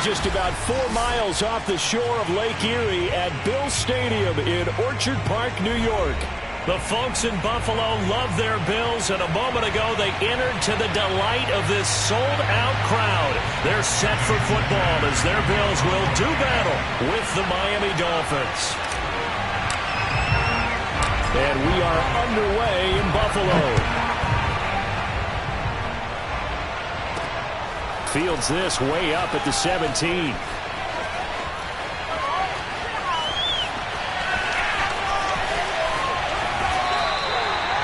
just about 4 miles off the shore of Lake Erie at Bill Stadium in Orchard Park, New York. The folks in Buffalo love their Bills, and a moment ago they entered to the delight of this sold-out crowd. They're set for football as their Bills will do battle with the Miami Dolphins. And we are underway in Buffalo. Fields this way up at the 17.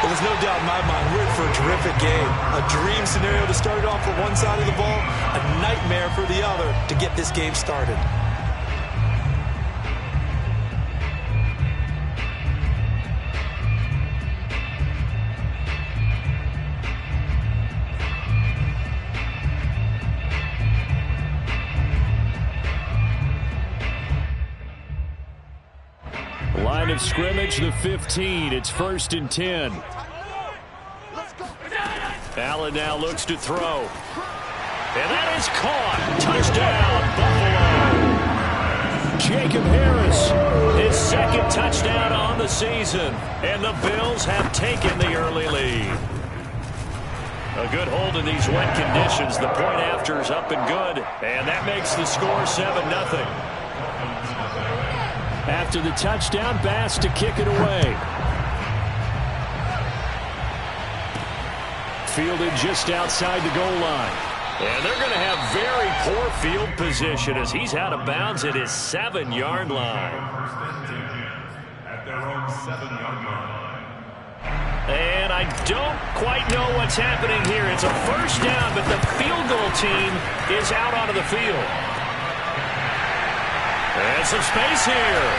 Well, there's no doubt in my mind we're in for a terrific game. A dream scenario to start it off for one side of the ball, a nightmare for the other to get this game started. Line of scrimmage, the 15. It's 1st and 10. Allen now looks to throw. And that is caught. Touchdown, Buffalo. Jacob Harris, his second touchdown on the season. And the Bills have taken the early lead. A good hold in these wet conditions. The point after is up and good. And that makes the score 7-0. After the touchdown, Bass to kick it away. Fielded just outside the goal line. And they're going to have very poor field position as he's out of bounds at his 7-yard line. At their own 7-yard line. And I don't quite know what's happening here. It's a first down, but the field goal team is out onto the field. And some space here.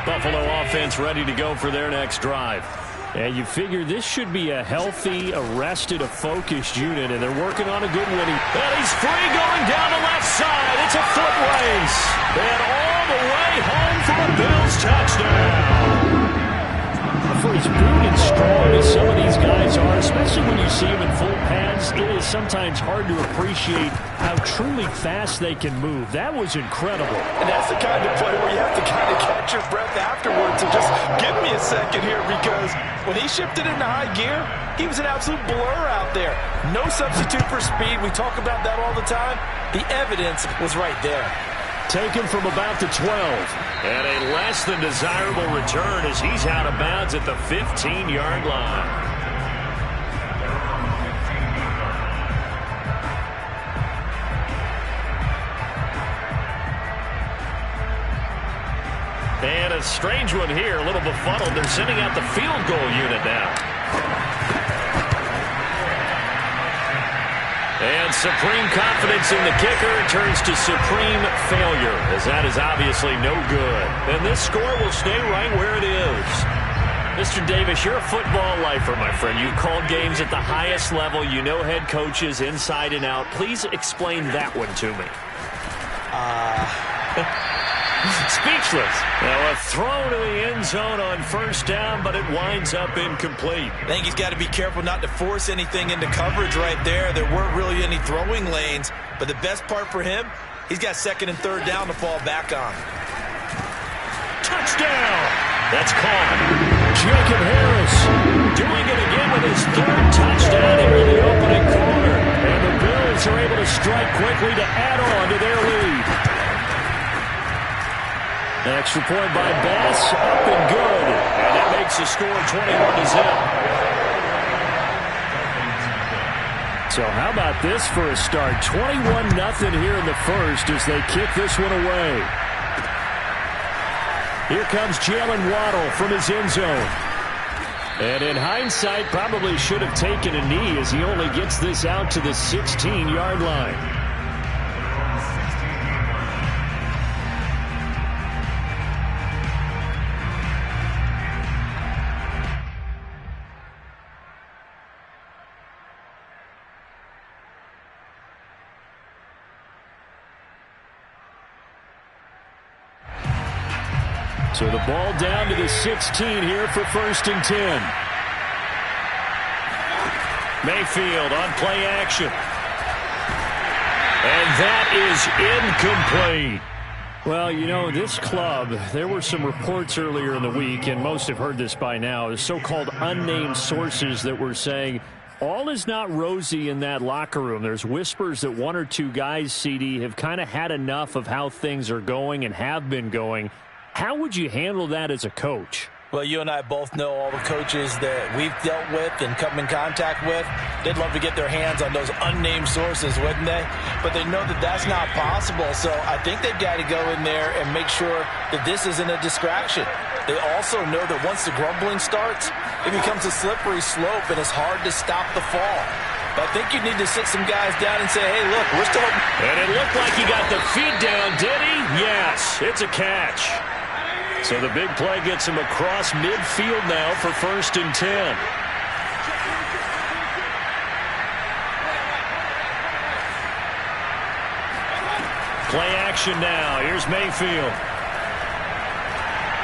Buffalo offense ready to go for their next drive. And you figure this should be a healthy, arrested, a focused unit, and they're working on a good winning. And he's free going down the left side. It's a foot race. And all the way home for a Bills touchdown. For as big and strong as some of these guys are, especially when you see them in full pads, it is sometimes hard to appreciate how truly fast they can move. That was incredible. And that's the kind of play where you have to kind of catch your breath afterwards and just give me a second here, because when he shifted into high gear, he was an absolute blur out there. No substitute for speed. We talk about that all the time. The evidence was right there. Taken from about the 12. And a less than desirable return as he's out of bounds at the 15-yard line. And a strange one here, a little befuddled. They're sending out the field goal unit now. And supreme confidence in the kicker turns to supreme failure, as that is obviously no good. And this score will stay right where it is. Mr. Davis, you're a football lifer, my friend. You've called games at the highest level. You know head coaches inside and out. Please explain that one to me. Speechless. Now a throw to the end zone on first down, but it winds up incomplete. I think he's got to be careful not to force anything into coverage right there. There weren't really any throwing lanes, but the best part for him, he's got 2nd and 3rd down to fall back on. Touchdown! That's caught. Jacob Harris doing it again with his 3rd touchdown here in the opening quarter. And the Bills are able to strike quickly to add on to their lead. Extra point by Bass, up and good. And that makes the score 21-0. So how about this for a start? 21-0 here in the first as they kick this one away. Here comes Jalen Waddle from his end zone. And in hindsight, probably should have taken a knee as he only gets this out to the 16-yard line. So the ball down to the 16 here for 1st and 10. Mayfield on play action. And that is incomplete. Well, you know, this club, there were some reports earlier in the week, and most have heard this by now, the so-called unnamed sources that were saying all is not rosy in that locker room. There's whispers that 1 or 2 guys, CD, have kind of had enough of how things are going and have been going. How would you handle that as a coach? Well, you and I both know all the coaches that we've dealt with and come in contact with. They'd love to get their hands on those unnamed sources, wouldn't they? But they know that that's not possible. So I think they've got to go in there and make sure that this isn't a distraction. They also know that once the grumbling starts, it becomes a slippery slope and it's hard to stop the fall. But I think you need to sit some guys down and say, hey, look, we're still... And it looked like he got the feet down, did he? Yes, it's a catch. So the big play gets him across midfield now for 1st and 10. Play action now. Here's Mayfield.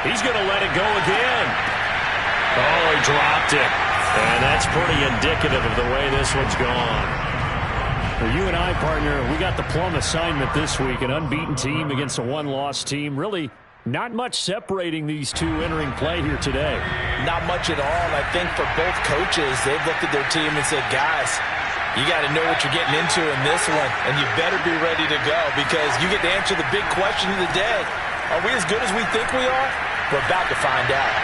He's going to let it go again. Oh, he dropped it. And that's pretty indicative of the way this one's gone. For you and I, partner, we got the plum assignment this week. An unbeaten team against a one-loss team. Really not much separating these two entering play here today. Not much at all. I think for both coaches, they've looked at their team and said, guys, you got to know what you're getting into in this one, and you better be ready to go because you get to answer the big question of the day. Are we as good as we think we are? We're about to find out.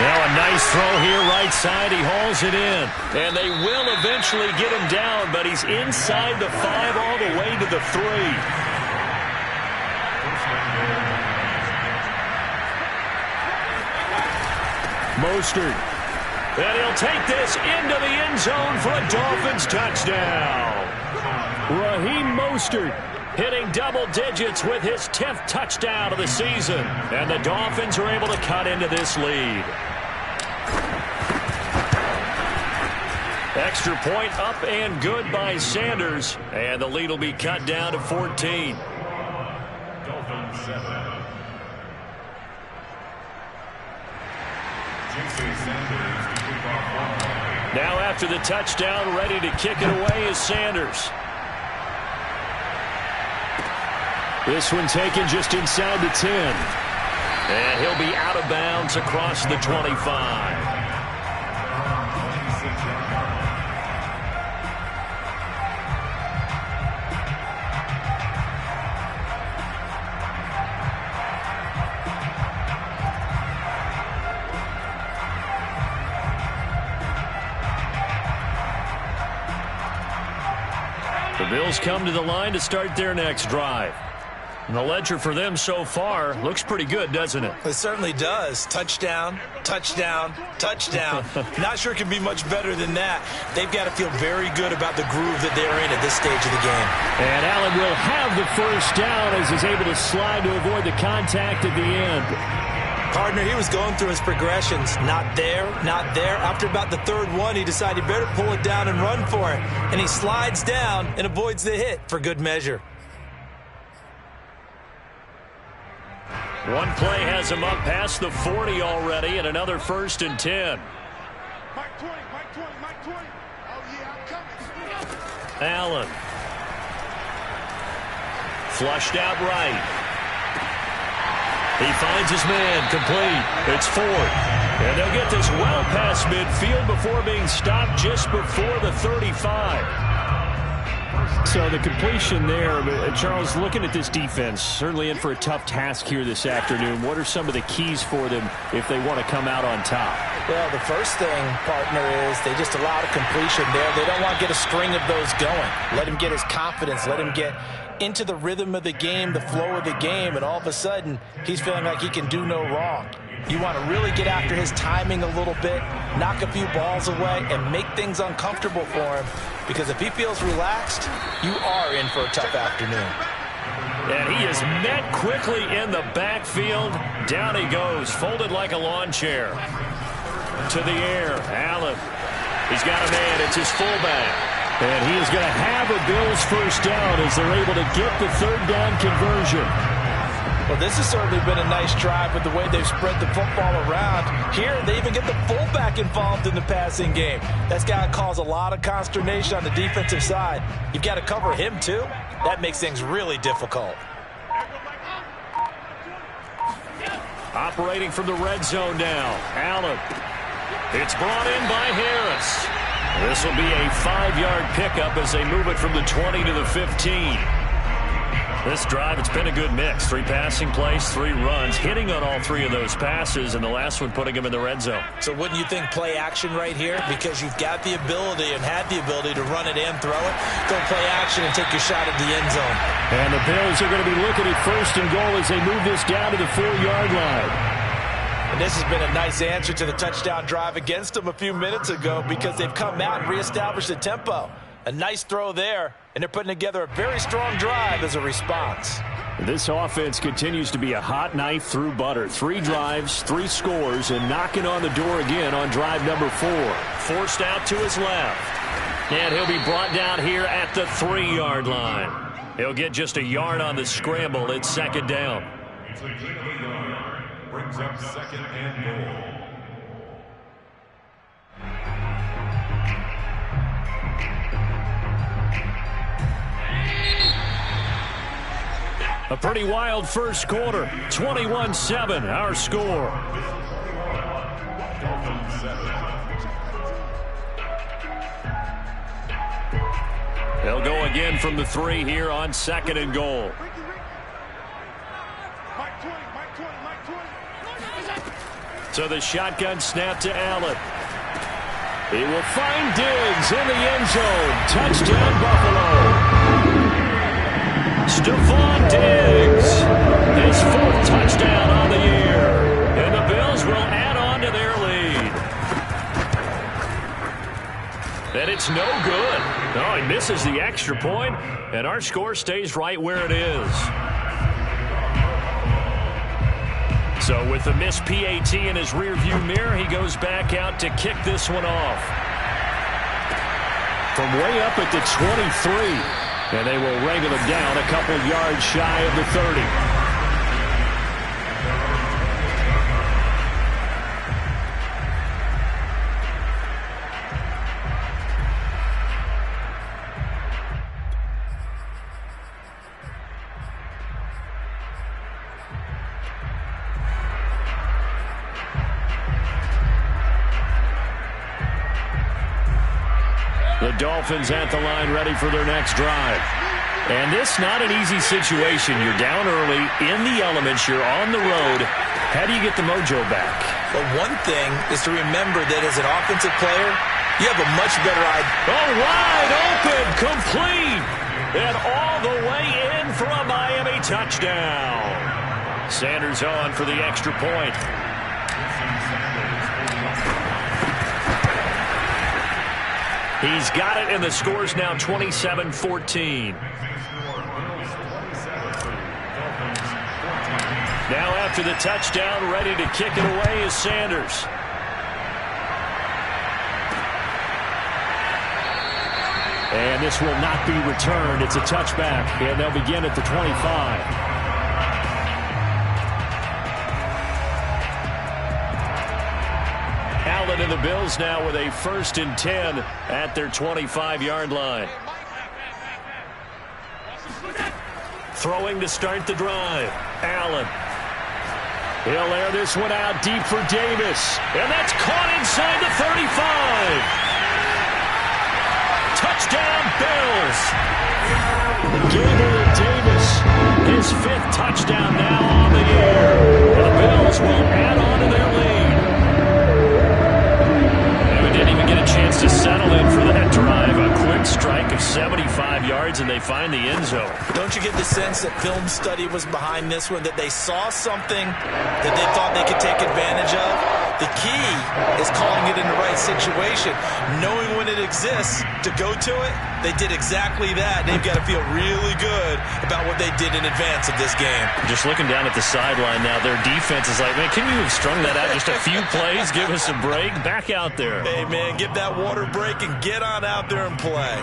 Now a nice throw here right side. He hauls it in. And they will eventually get him down, but he's inside the 5 all the way to the 3. Mostert. And he'll take this into the end zone for a Dolphins touchdown. Raheem Mostert hitting double digits with his 10th touchdown of the season. And the Dolphins are able to cut into this lead. Extra point up and good by Sanders. And the lead will be cut down to 14. Dolphins 7. Now after the touchdown, ready to kick it away is Sanders. This one taken just inside the 10. And he'll be out of bounds across the 25. The Bills come to the line to start their next drive. And the ledger for them so far looks pretty good, doesn't it? It certainly does. Touchdown, touchdown, touchdown. Not sure it can be much better than that. They've got to feel very good about the groove that they're in at this stage of the game. And Allen will have the first down as he's able to slide to avoid the contact at the end. Partner, he was going through his progressions. Not there, not there. After about the 3rd one, he decided he better pull it down and run for it. And he slides down and avoids the hit for good measure. One play has him up past the 40 already, and another 1st and 10. Mike 20, Mike 20, Mike 20. Oh, yeah, I'm coming. Allen. Flushed out right. He finds his man, complete. It's Ford. And they'll get this well past midfield before being stopped just before the 35. So the completion there, Charles, looking at this defense, certainly in for a tough task here this afternoon. What are some of the keys for them if they want to come out on top? Well, the first thing, partner, is they just allowed a completion there. They don't want to get a string of those going. Let him get his confidence. Let him get into the rhythm of the game, the flow of the game, and all of a sudden, he's feeling like he can do no wrong. You want to really get after his timing a little bit, knock a few balls away, and make things uncomfortable for him. Because if he feels relaxed, you are in for a tough afternoon. And he is met quickly in the backfield. Down he goes, folded like a lawn chair. To the air, Allen. He's got a man, it's his fullback. And he is going to have a Bills first down as they're able to get the 3rd down conversion. Well, this has certainly been a nice drive with the way they've spread the football around. Here, they even get the fullback involved in the passing game. That's got to cause a lot of consternation on the defensive side. You've got to cover him, too. That makes things really difficult. Operating from the red zone now. Allen. It's brought in by Harris. This will be a 5-yard pickup as they move it from the 20 to the 15. This drive, it's been a good mix. 3 passing plays, 3 runs, hitting on all 3 of those passes, and the last one putting him in the red zone. So wouldn't you think play action right here? Because you've got the ability and had the ability to run it and throw it. Go play action and take your shot at the end zone. And the Bills are going to be looking at 1st and goal as they move this down to the 4-yard line. And this has been a nice answer to the touchdown drive against them a few minutes ago because they've come out and reestablished the tempo. A nice throw there, and they're putting together a very strong drive as a response. This offense continues to be a hot knife through butter. 3 drives, 3 scores, and knocking on the door again on drive number 4. Forced out to his left. And he'll be brought down here at the 3-yard line. He'll get just a yard on the scramble. It's 2nd down. Brings up 2nd and goal. A pretty wild first quarter. 21-7, our score. They'll go again from the 3 here on 2nd and goal. So the shotgun snap to Allen. He will find Diggs in the end zone. Touchdown, Buffalo. Stephon Diggs, his 4th touchdown on the year. And the Bills will add on to their lead. And it's no good. Oh, he misses the extra point, and our score stays right where it is. So with the missed PAT in his rearview mirror, he goes back out to kick this one off. From way up at the 23. And they will wrangle him down a couple yards shy of the 30. The Dolphins at the line ready for their next drive. And this not an easy situation. You're down early, in the elements, you're on the road. How do you get the mojo back? Well, one thing is to remember that as an offensive player, you have a much better idea. Oh, wide open, complete, and all the way in for a Miami touchdown. Sanders on for the extra point. He's got it, and the score's now 27-14. Now after the touchdown, ready to kick it away is Sanders. And this will not be returned. It's a touchback, and they'll begin at the 25. Allen and the Bills now with a 1st and 10 at their 25-yard line. Throwing to start the drive. Allen. He'll air this one out deep for Davis. And that's caught inside the 35. Touchdown, Bills. Gabriel Davis, his 5th touchdown now on the year. And the Bills will add on to their lead. Didn't even get a chance to settle in for that drive. A quick strike of 75 yards, and they find the end zone. Don't you get the sense that film study was behind this one, that they saw something that they thought they could take advantage of? The key is calling it in the right situation, knowing when it exists to go to it. They did exactly that. They've got to feel really good about what they did in advance of this game. Just looking down at the sideline now, their defense is like, man, can you have strung that out just a few plays? Give us a break. Back out there. Hey, man, give that water break and get on out there and play.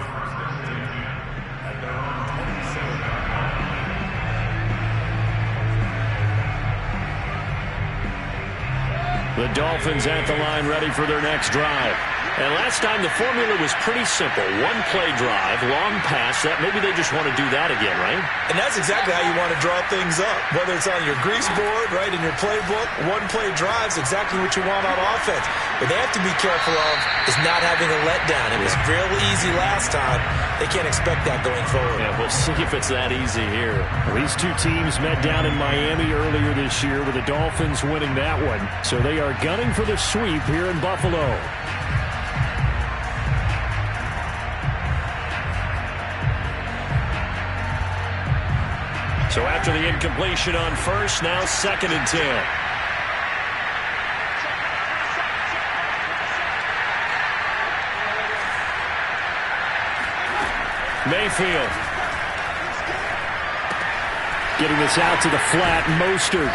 The Dolphins at the line ready for their next drive. And last time the formula was pretty simple. One play drive, long pass. That maybe they just want to do that again, right? And that's exactly how you want to draw things up. Whether it's on your grease board, right, in your playbook, one play drive is exactly what you want on offense. What they have to be careful of is not having a letdown. It was real easy last time. They can't expect that going forward. Yeah, we'll see if it's that easy here. These two teams met down in Miami earlier this year with the Dolphins winning that one. So they are gunning for the sweep here in Buffalo. So after the incompletion on first, now 2nd and 10. Mayfield. Getting this out to the flat, Mostert.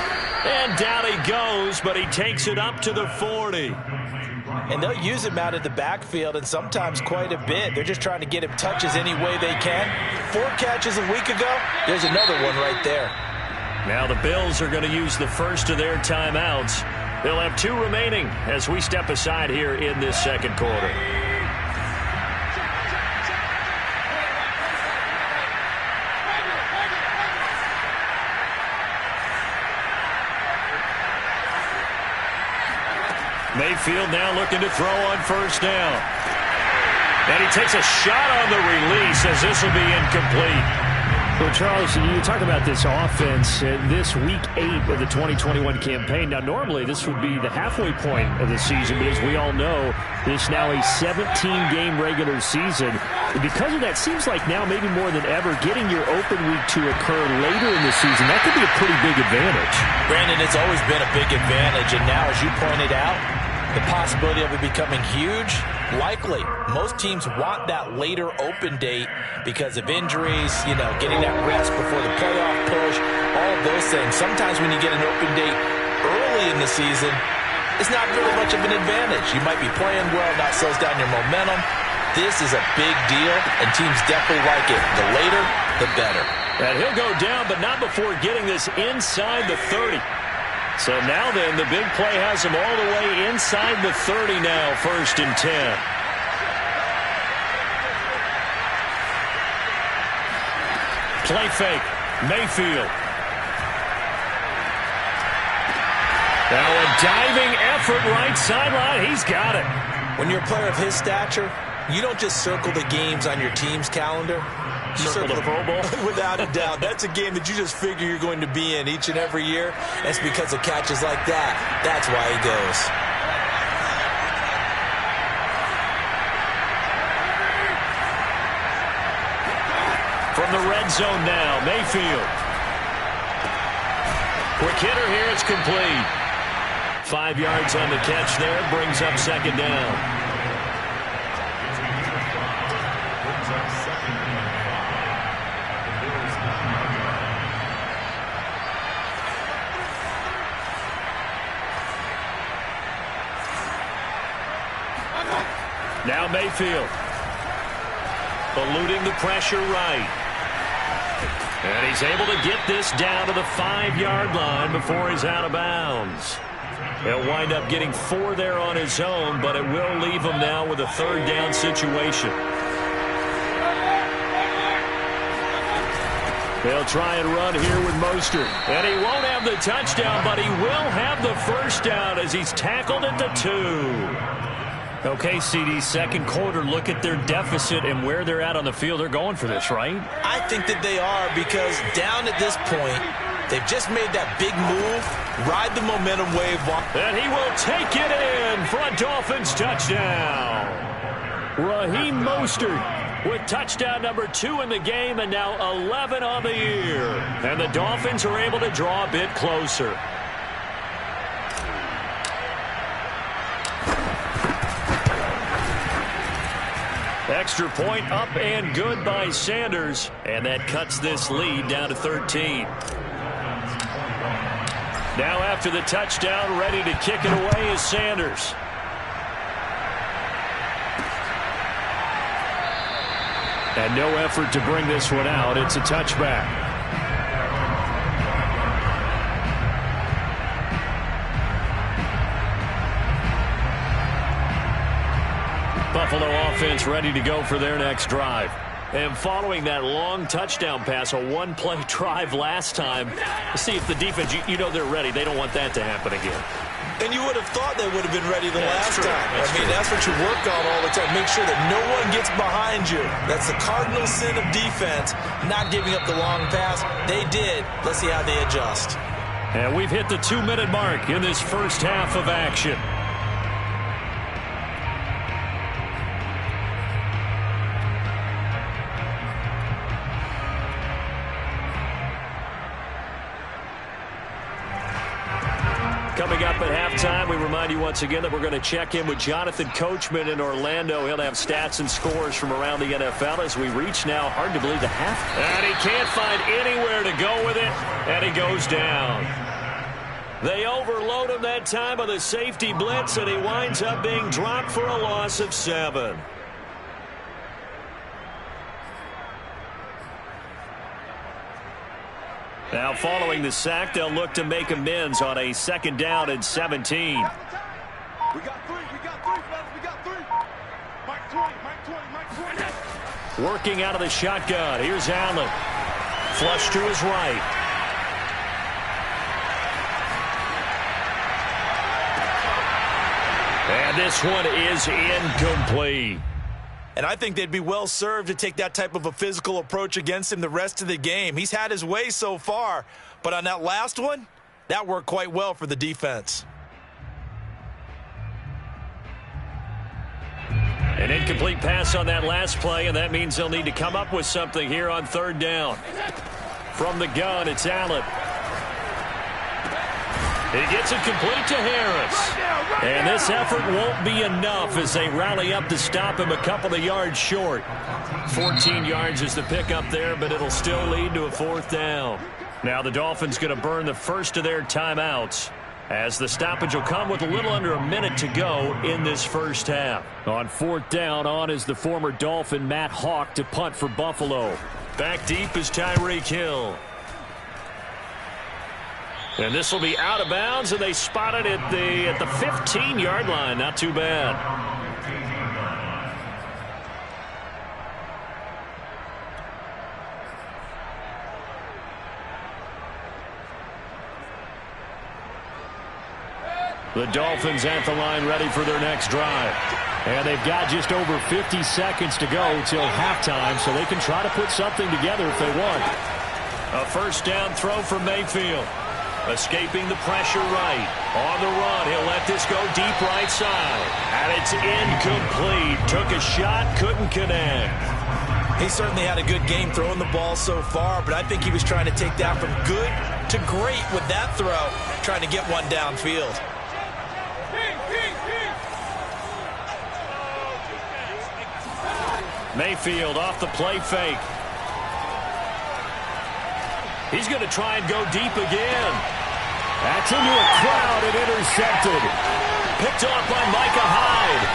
And down he goes, but he takes it up to the 40. And they'll use him out of the backfield, and sometimes quite a bit. They're just trying to get him touches any way they can. 4 catches a week ago. There's another one right there. Now the Bills are going to use the first of their timeouts. They'll have 2 remaining as we step aside here in this second quarter. Mayfield now looking to throw on first down. And he takes a shot on the release as this will be incomplete. Well, Charles, you talk about this offense this week 8 of the 2021 campaign. Now, normally this would be the halfway point of the season, but as we all know, this now a 17-game regular season. And because of that, seems like now maybe more than ever, getting your open week to occur later in the season, that could be a pretty big advantage. Brandon, it's always been a big advantage, and now, as you pointed out, the possibility of it becoming huge, likely. Most teams want that later open date because of injuries, getting that rest before the playoff push, all of those things. Sometimes when you get an open date early in the season, it's not really much of an advantage. You might be playing well, not slows down your momentum. This is a big deal, and teams definitely like it. The later, the better. And he'll go down, but not before getting this inside the 30. So now then, the big play has him all the way inside the 30 now, 1st and 10. Play fake, Mayfield. Now a diving effort right sideline. He's got it. When you're a player of his stature, you don't just circle the games on your team's calendar. Circle the Pro Bowl? Without a doubt. That's a game that you just figure you're going to be in each and every year. That's because of catches like that. That's why he goes. From the red zone now, Mayfield. Quick hitter here, it's complete. 5 yards on the catch there, brings up 2nd down. Now Mayfield, eluding the pressure right. And he's able to get this down to the 5-yard line before he's out of bounds. He'll wind up getting 4 there on his own, but it will leave him now with a 3rd down situation. They'll try and run here with Mostert. And he won't have the touchdown, but he will have the 1st down as he's tackled at the 2. Okay, CD, second quarter, look at their deficit and where they're at on the field. They're going for this, right? I think that they are, because down at this point, they've just made that big move, ride the momentum wave. And he will take it in for a Dolphins touchdown. Raheem Mostert with touchdown number 2 in the game, and now 11 on the year. And the Dolphins are able to draw a bit closer. Extra point up and good by Sanders, and that cuts this lead down to 13. Now after the touchdown, ready to kick it away is Sanders. And no effort to bring this one out. It's a touchback. Buffalo offense ready to go for their next drive. And following that long touchdown pass, a one-play drive last time, see if the defense, you know they're ready. They don't want that to happen again. And you would have thought they would have been ready the last time. That's what you work on all the time. Make sure that no one gets behind you. That's the cardinal sin of defense, not giving up the long pass. They did. Let's see how they adjust. And we've hit the 2-minute mark in this first half of action. Coming up at halftime, we remind you once again that we're going to check in with Jonathan Coachman in Orlando. He'll have stats and scores from around the NFL as we reach now, hard to believe, the half. And he can't find anywhere to go with it, and he goes down. They overload him that time with a safety blitz, and he winds up being dropped for a loss of 7. Now, following the sack, they'll look to make amends on a 2nd down and 17. We got 3, fellas, we got 3. Mike 20. Working out of the shotgun. Here's Allen. Flush to his right. And this one is incomplete. And I think they'd be well served to take that type of a physical approach against him the rest of the game. He's had his way so far, but on that last one, that worked quite well for the defense. An incomplete pass on that last play, and that means they'll need to come up with something here on 3rd down. From the gun, it's Allen. He gets it complete to Harris. And this effort won't be enough as they rally up to stop him a couple of yards short. 14 yards is the pickup there, but it'll still lead to a 4th down. Now the Dolphins going to burn the first of their timeouts as the stoppage will come with a little under a minute to go in this first half. On 4th down, on is the former Dolphin Matt Hawk to punt for Buffalo. Back deep is Tyreek Hill. And this will be out of bounds, and they spot it at the 15-yard line. Not too bad. The Dolphins at the line ready for their next drive. And they've got just over 50 seconds to go till halftime, so they can try to put something together if they want. A 1st down throw for Mayfield. Escaping the pressure right. On the run, he'll let this go deep right side. And it's incomplete. Took a shot, couldn't connect. He certainly had a good game throwing the ball so far, but I think he was trying to take that from good to great with that throw, trying to get one downfield. Mayfield off the play fake. He's going to try and go deep again. That's into a crowd and intercepted. Picked off by Micah Hyde.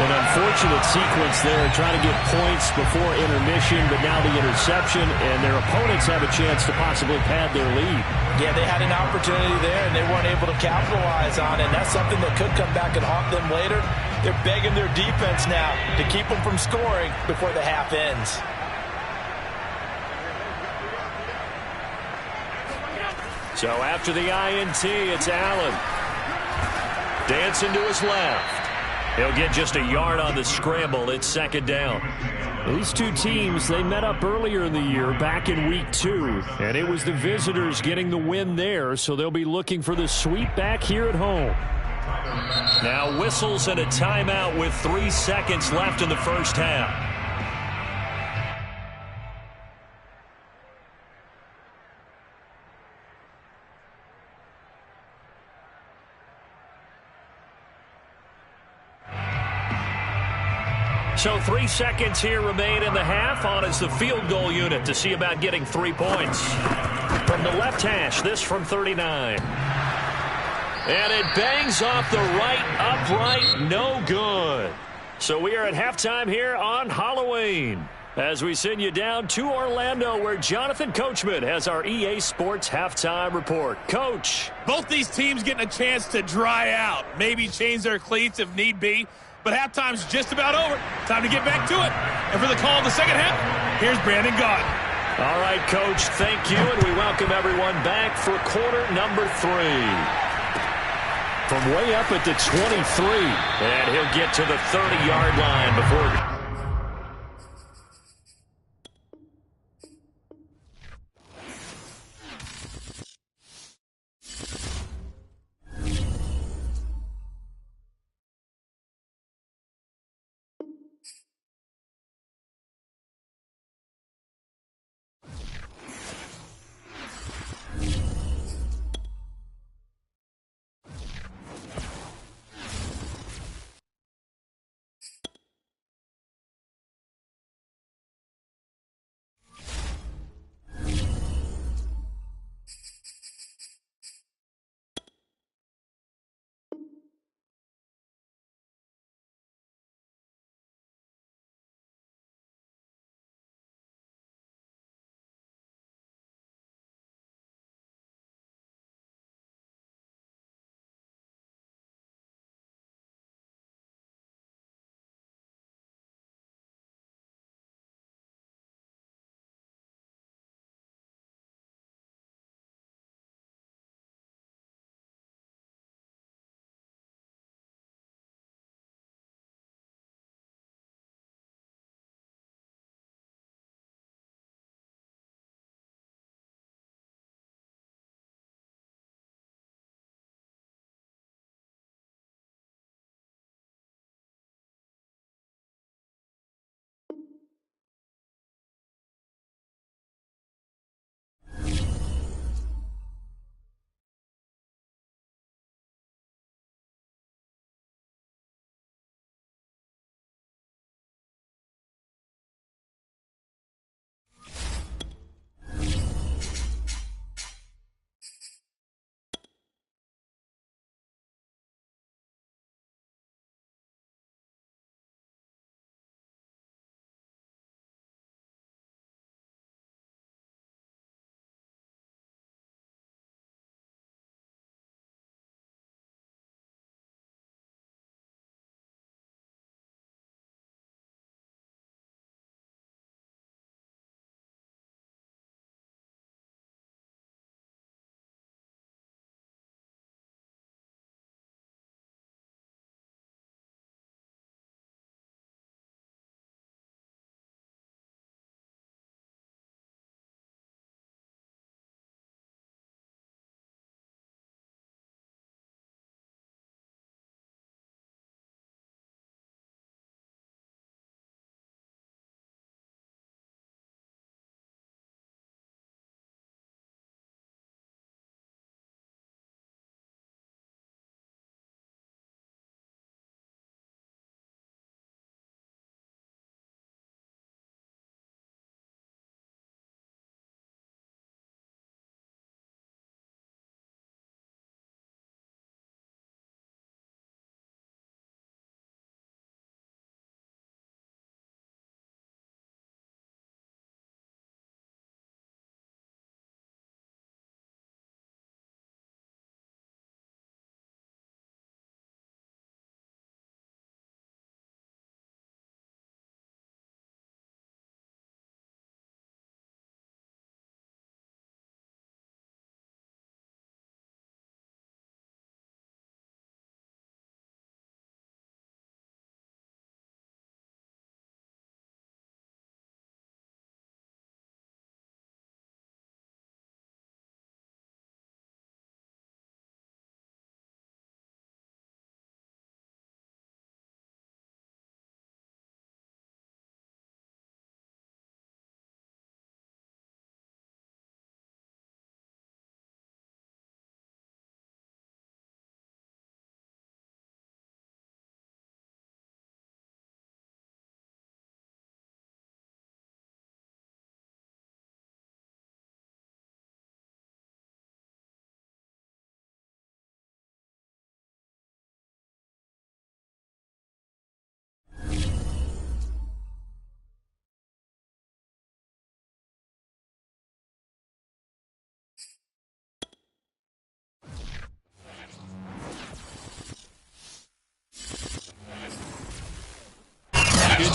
An unfortunate sequence there, trying to get points before intermission, but now the interception, and their opponents have a chance to possibly pad their lead. Yeah, they had an opportunity there, and they weren't able to capitalize on it, and that's something that could come back and haunt them later. They're begging their defense now to keep them from scoring before the half ends. So after the INT, it's Allen. Dancing to his left. He'll get just a yard on the scramble. It's 2nd down. These two teams, they met up earlier in the year, back in week 2. And it was the visitors getting the win there, so they'll be looking for the sweep back here at home. Now whistles and a timeout with 3 seconds left in the first half. So 3 seconds here remain in the half. On is the field goal unit to see about getting 3 points. From the left hash, this from 39. And it bangs off the right upright. No good. So we are at halftime here on Halloween. As we send you down to Orlando, where Jonathan Coachman has our EA Sports halftime report. Coach. Both these teams getting a chance to dry out, maybe change their cleats if need be, but halftime's just about over. Time to get back to it. And for the call of the second half, here's Brandon Gaudin. All right, Coach, thank you, and we welcome everyone back for quarter number 3. From way up at the 23, and he'll get to the 30-yard line before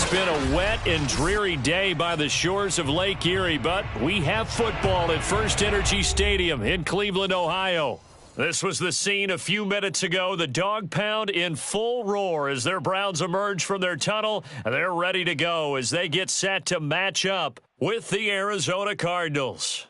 It's been a wet and dreary day by the shores of Lake Erie, but we have football at First Energy Stadium in Cleveland, Ohio. This was the scene a few minutes ago. The Dog Pound in full roar as their Browns emerge from their tunnel. They're ready to go as they get set to match up with the Arizona Cardinals.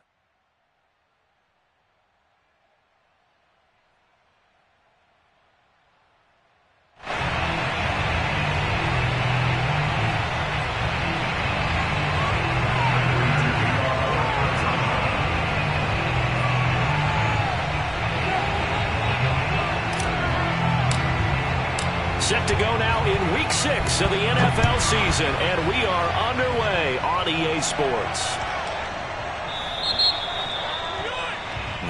Set to go now in Week 6 of the NFL season, and we are underway on EA Sports.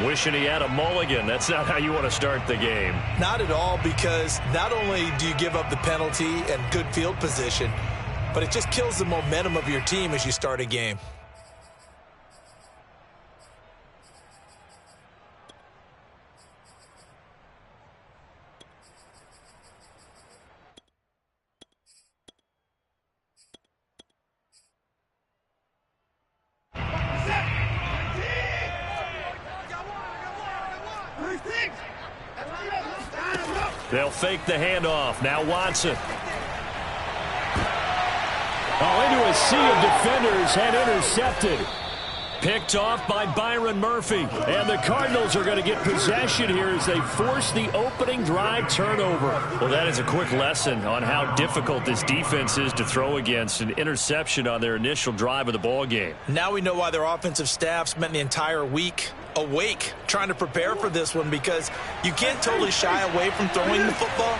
Wishing he had a mulligan. That's not how you want to start the game. Not at all, because not only do you give up the penalty and good field position, but it just kills the momentum of your team as you start a game. They'll fake the handoff. Now Watson. Into a sea of defenders and intercepted. Picked off by Byron Murphy. And the Cardinals are going to get possession here as they force the opening drive turnover. Well, that is a quick lesson on how difficult this defense is to throw against. An interception on their initial drive of the ball game. Now we know why their offensive staff spent the entire week awake trying to prepare for this one, because you can't totally shy away from throwing the football,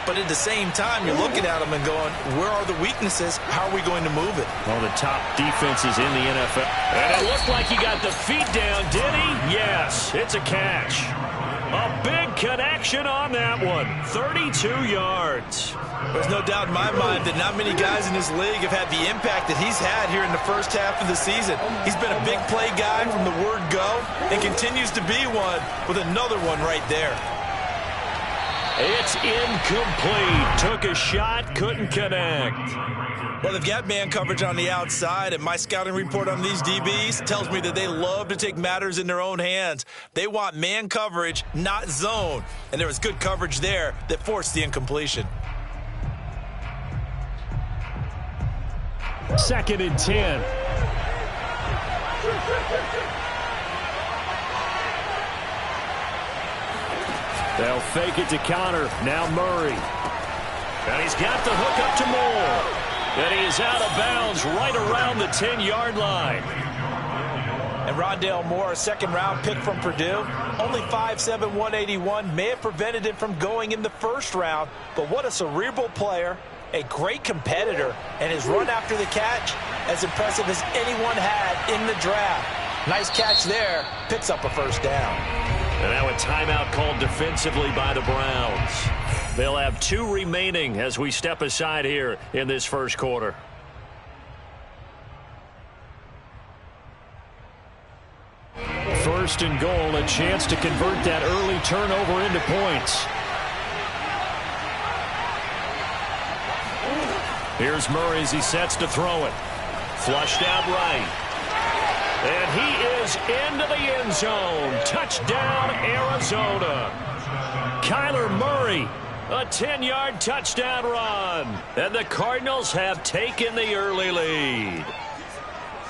but at the same time you're looking at them and going, where are the weaknesses? How are we going to move it? Well, the top defenses in the NFL. And it looked like he got the feet down, did he? Yes, it's a catch. A big connection on that one. 32 yards. There's no doubt in my mind that not many guys in this league have had the impact that he's had here in the first half of the season. He's been a big play guy from the word go and continues to be one with another one right there. It's incomplete. Took a shot, couldn't connect. Well, they've got man coverage on the outside, and my scouting report on these DBs tells me that they love to take matters in their own hands. They want man coverage, not zone. And there was good coverage there that forced the incompletion. 2nd and 10. They'll fake it to counter. Now Murray. And he's got the hook up to Moore. And he is out of bounds right around the 10-yard line. And Rondale Moore, a second-round pick from Purdue, only 5'7", 181, may have prevented him from going in the first round, but what a cerebral player, a great competitor, and his run after the catch as impressive as anyone had in the draft. Nice catch there, picks up a first down. And now a timeout called defensively by the Browns. They'll have 2 remaining as we step aside here in this first quarter. First and goal, a chance to convert that early turnover into points. Here's Murray as he sets to throw it. Flushed out right. And he is into the end zone. Touchdown, Arizona. Kyler Murray, a 10-yard touchdown run. And the Cardinals have taken the early lead.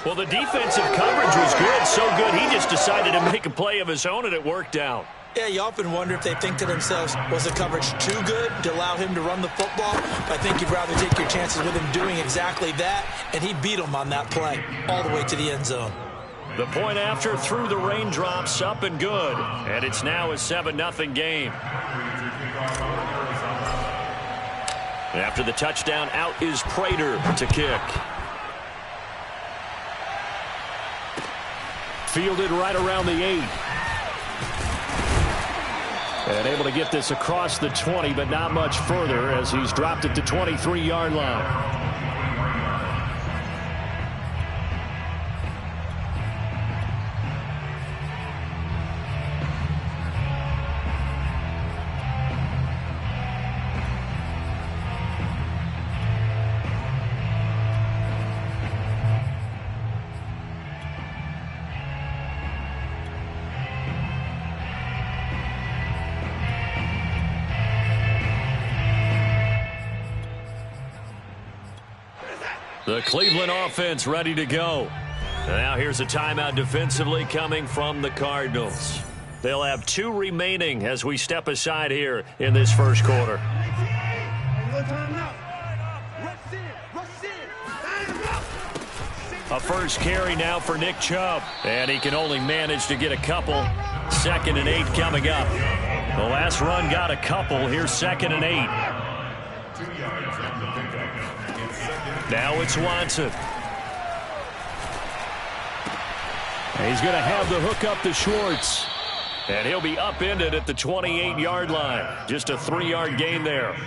Well, the defensive coverage was good, so good he just decided to make a play of his own, and it worked out. Yeah, you often wonder if they think to themselves, was the coverage too good to allow him to run the football? I think you'd rather take your chances with him doing exactly that, and he beat him on that play all the way to the end zone. The point after through the raindrops, up and good. And it's now a 7-0 game. After the touchdown, out is Prater to kick. Fielded right around the 8. And able to get this across the 20, but not much further as he's dropped it to 23-yard line. The Cleveland offense ready to go. Now here's a timeout defensively coming from the Cardinals. They'll have 2 remaining as we step aside here in this first quarter. A first carry now for Nick Chubb. And he can only manage to get a couple. 2nd and 8 coming up. The last run got a couple. Here's 2nd and 8. Now it's Watson. He's going to have the hook up to Schwartz. And he'll be upended at the 28-yard line. Just a 3-yard gain there.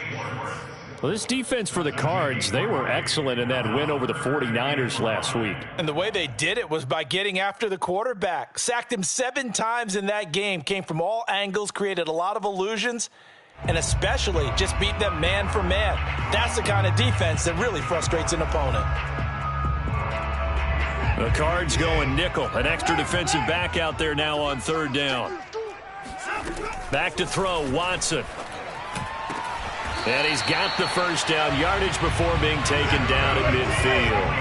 Well, this defense for the Cards, they were excellent in that win over the 49ers last week. And the way they did it was by getting after the quarterback. Sacked him 7 times in that game. Came from all angles, created a lot of illusions, and especially just beat them man for man. That's the kind of defense that really frustrates an opponent. The Cards going nickel. An extra defensive back out there now on 3rd down. Back to throw, Watson. And he's got the first down. Yardage before being taken down at midfield.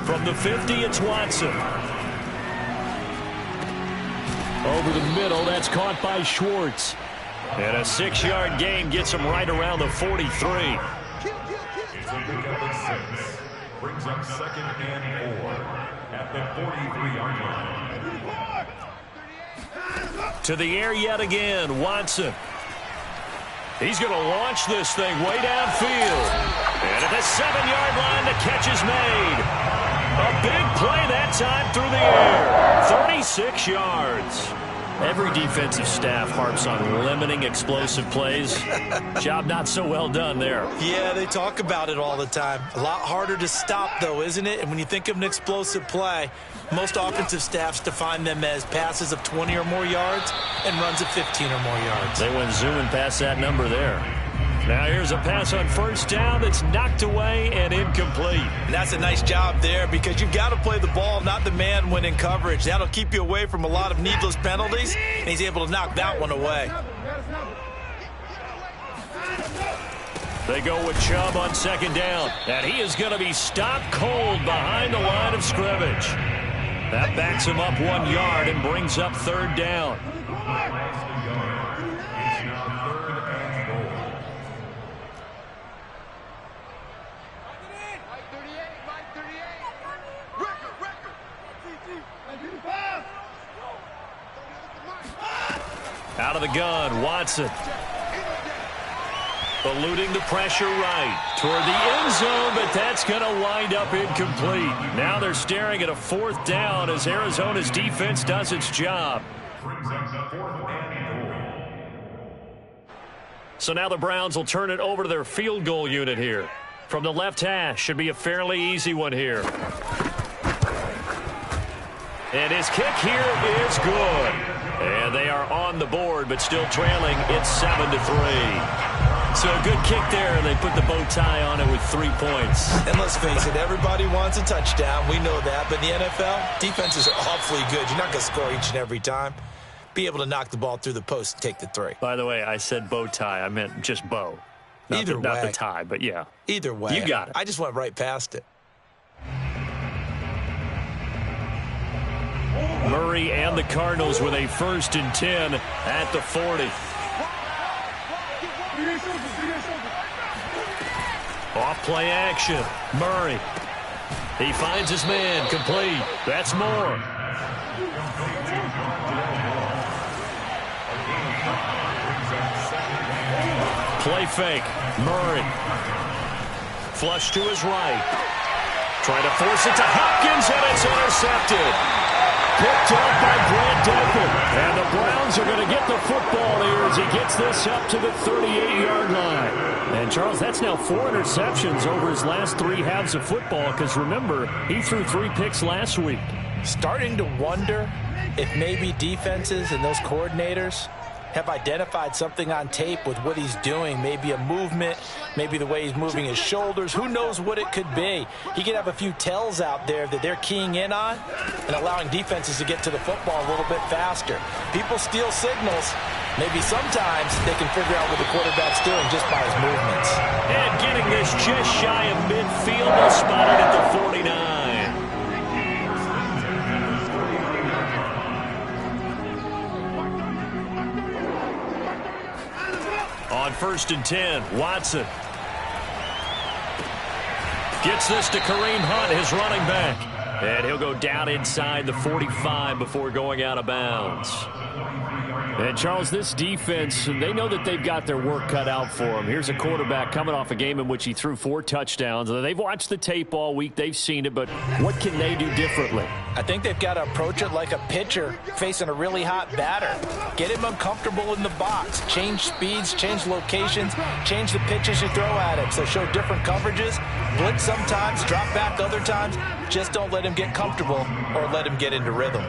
From the 50, it's Watson. Over the middle, that's caught by Schwartz. And a 6-yard gain gets him right around the 43. Brings up 2nd and 4 at the 43-yard line. To the air yet again, Watson. He's going to launch this thing way downfield. And at the 7-yard line, the catch is made. A big play that time through the air. 36 yards. Every defensive staff harps on limiting explosive plays. Job not so well done there. Yeah, they talk about it all the time. A lot harder to stop, though, isn't it? And when you think of an explosive play, most offensive staffs define them as passes of 20 or more yards and runs of 15 or more yards. They went zooming past that number there. Now here's a pass on 1st down that's knocked away and incomplete. And that's a nice job there because you've got to play the ball, not the man when in coverage. That'll keep you away from a lot of needless penalties, and he's able to knock that one away. They go with Chubb on 2nd down, and he is going to be stopped cold behind the line of scrimmage. That backs him up 1 yard and brings up 3rd down. Out of the gun, Watson. Eluding the pressure right toward the end zone, but that's going to wind up incomplete. Now they're staring at a 4th down as Arizona's defense does its job. So now the Browns will turn it over to their field goal unit here. From the left hash, should be a fairly easy one here. And his kick here is good. And they are on the board, but still trailing. It's 7-3. So a good kick there, and they put the bow tie on it with 3 points. And let's face it, everybody wants a touchdown. We know that. But in the NFL, defenses are awfully good. You're not going to score each and every time. Be able to knock the ball through the post and take the 3. By the way, I said bow tie. I meant just bow. Not the tie, but yeah. Either way. You got it. I just went right past it. Murray and the Cardinals with a 1st and 10 at the 40. Off play action. Murray. He finds his man. Complete. That's Moore. Play fake. Murray. Flush to his right. Trying to force it to Hopkins, and it's intercepted. Picked up by Grant Delpit. And the Browns are going to get the football here as he gets this up to the 38-yard line. And, Charles, that's now 4 interceptions over his last 3 halves of football because, remember, he threw 3 picks last week. Starting to wonder if maybe defenses and those coordinators have identified something on tape with what he's doing. Maybe a movement, maybe the way he's moving his shoulders. Who knows what it could be? He could have a few tells out there that they're keying in on and allowing defenses to get to the football a little bit faster. People steal signals. Maybe sometimes they can figure out what the quarterback's doing just by his movements. And getting this just shy of midfield, they'll spot it at the 49. On 1st and 10, Watson gets this to Kareem Hunt, his running back. And he'll go down inside the 45 before going out of bounds. And, Charles, this defense, they know that they've got their work cut out for them. Here's a quarterback coming off a game in which he threw 4 touchdowns. They've watched the tape all week. They've seen it, but what can they do differently? I think they've got to approach it like a pitcher facing a really hot batter. Get him uncomfortable in the box. Change speeds, change locations, change the pitches you throw at him. So show different coverages, blitz sometimes, drop back other times. Just don't let him get comfortable or let him get into rhythm.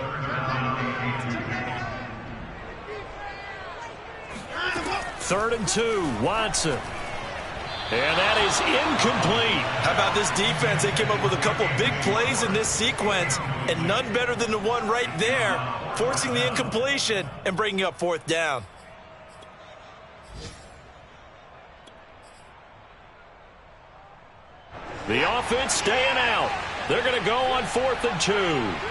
Third and 2, Watson. And that is incomplete. How about this defense? They came up with a couple of big plays in this sequence, and none better than the one right there, forcing the incompletion and bringing up 4th down. The offense staying out. They're going to go on 4th and 2.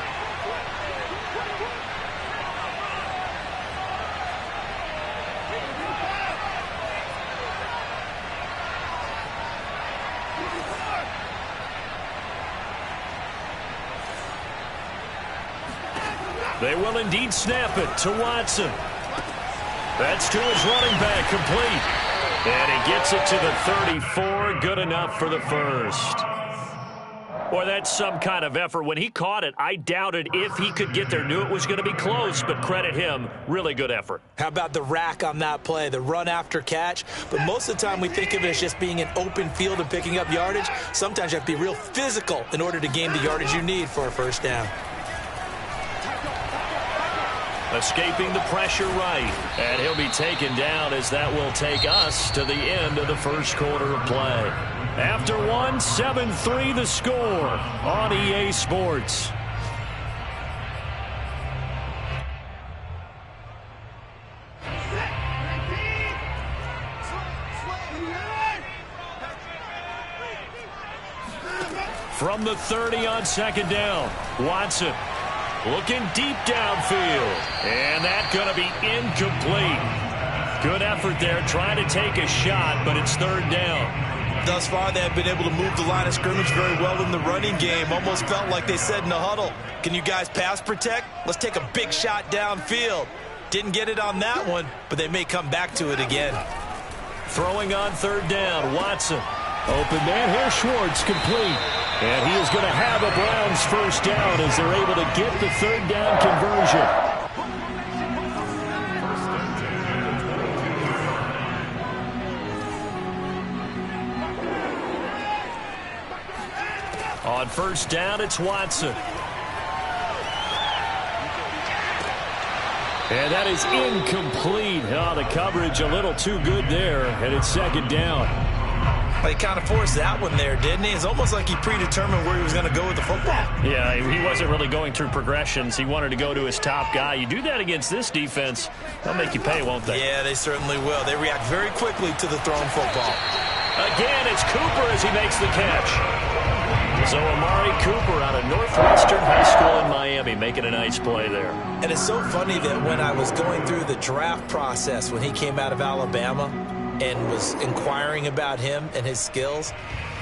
They will indeed snap it to Watson. That's to his running back, complete. And he gets it to the 34, good enough for the first. Boy, that's some kind of effort. When he caught it, I doubted if he could get there. Knew it was going to be close, but credit him. Really good effort. How about the rack on that play, the run after catch? But most of the time we think of it as just being an open field and picking up yardage. Sometimes you have to be real physical in order to gain the yardage you need for a first down. Escaping the pressure right. And he'll be taken down as that will take us to the end of the first quarter of play. After one, 7-3 the score on EA Sports. From the 30 on 2nd down, Watson looking deep downfield. And that's going to be incomplete. Good effort there, trying to take a shot, but it's 3rd down. Thus far, they have been able to move the line of scrimmage very well in the running game. Almost felt like they said in the huddle, can you guys pass protect? Let's take a big shot downfield. Didn't get it on that one, but they may come back to it again. Throwing on 3rd down, Watson. Open man here, Schwartz, complete. And he is going to have a Browns first down as they're able to get the 3rd down conversion. On 1st down, it's Watson. And that is incomplete. Oh, the coverage a little too good there, and it's 2nd down. He kind of forced that one there, didn't he? It's almost like he predetermined where he was going to go with the football. Yeah, he wasn't really going through progressions. He wanted to go to his top guy. You do that against this defense, they'll make you pay, won't they? Yeah, they certainly will. They react very quickly to the thrown football. Again, it's Cooper as he makes the catch. So Amari Cooper out of Northwestern High School in Miami making a nice play there. And it's so funny that when I was going through the draft process when he came out of Alabama and was inquiring about him and his skills,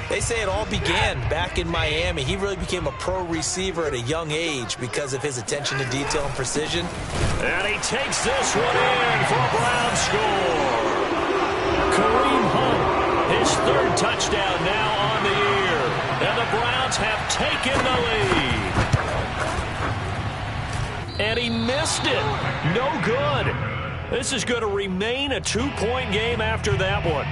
they say it all began back in Miami. He really became a pro receiver at a young age because of his attention to detail and precision. And he takes this one in for a Brown score. Kareem Hunt, his 3rd touchdown now on the year. And the Browns have taken the lead. And he missed it. No good. This is going to remain a 2-point game after that one.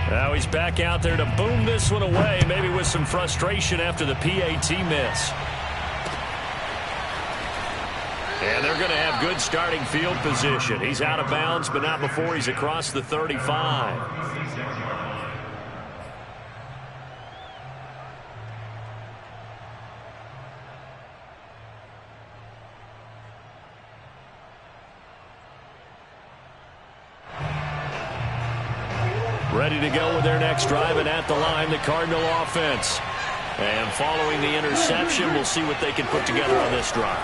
Now he's back out there to boom this one away, maybe with some frustration after the PAT miss. And they're going to have good starting field position. He's out of bounds, but not before he's across the 35. ready to go with their next drive, and at the line, the Cardinal offense. And following the interception, we'll see what they can put together on this drive.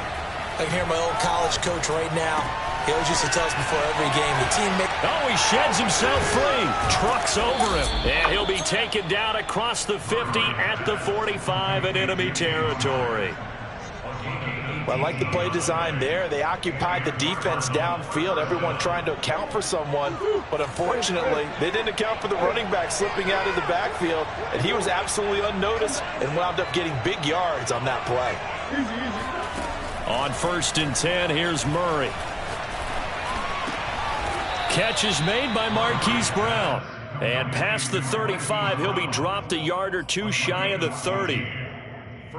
I can hear my old college coach right now. He always used to tell us before every game, the team Oh, he sheds himself free. Trucks over him. And he'll be taken down across the 50 at the 45 in enemy territory. Well, I like the play design there. They occupied the defense downfield, everyone trying to account for someone. But unfortunately, they didn't account for the running back slipping out of the backfield. And he was absolutely unnoticed and wound up getting big yards on that play. On 1st and 10, here's Murray. Catch is made by Marquise Brown. And past the 35, he'll be dropped a yard or two shy of the 30.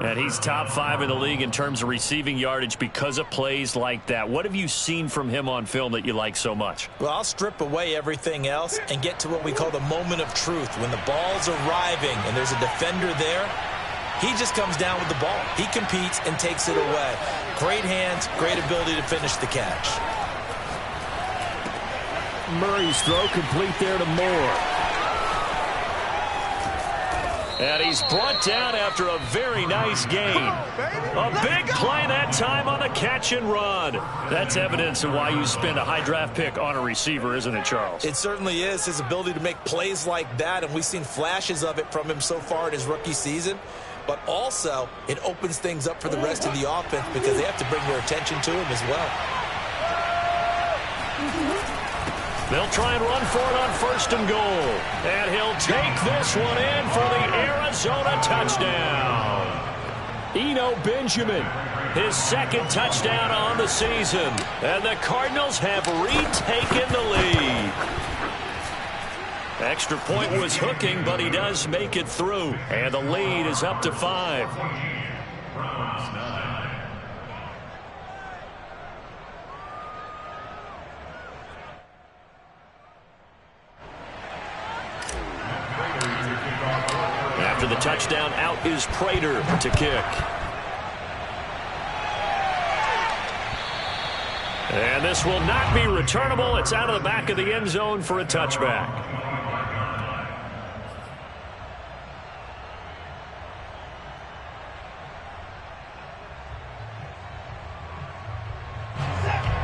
And he's top 5 in the league in terms of receiving yardage because of plays like that. What have you seen from him on film that you like so much? Well, I'll strip away everything else and get to what we call the moment of truth. When the ball's arriving and there's a defender there, he just comes down with the ball. He competes and takes it away. Great hands, great ability to finish the catch. Murray's throw complete there to Moore. And he's brought down after a very nice gain. A big play that time on the catch and run. That's evidence of why you spend a high draft pick on a receiver, isn't it, Charles? It certainly is. His ability to make plays like that, and we've seen flashes of it from him so far in his rookie season. But also, it opens things up for the rest of the offense because they have to bring their attention to him as well. They'll try and run for it on 1st and goal. And he'll take this one in for the Arizona touchdown. Eno Benjamin, his 2nd touchdown on the season. And the Cardinals have retaken the lead. Extra point was hooking, but he does make it through. And the lead is up to 5. After the touchdown, out is Prater to kick. And this will not be returnable. It's out of the back of the end zone for a touchback.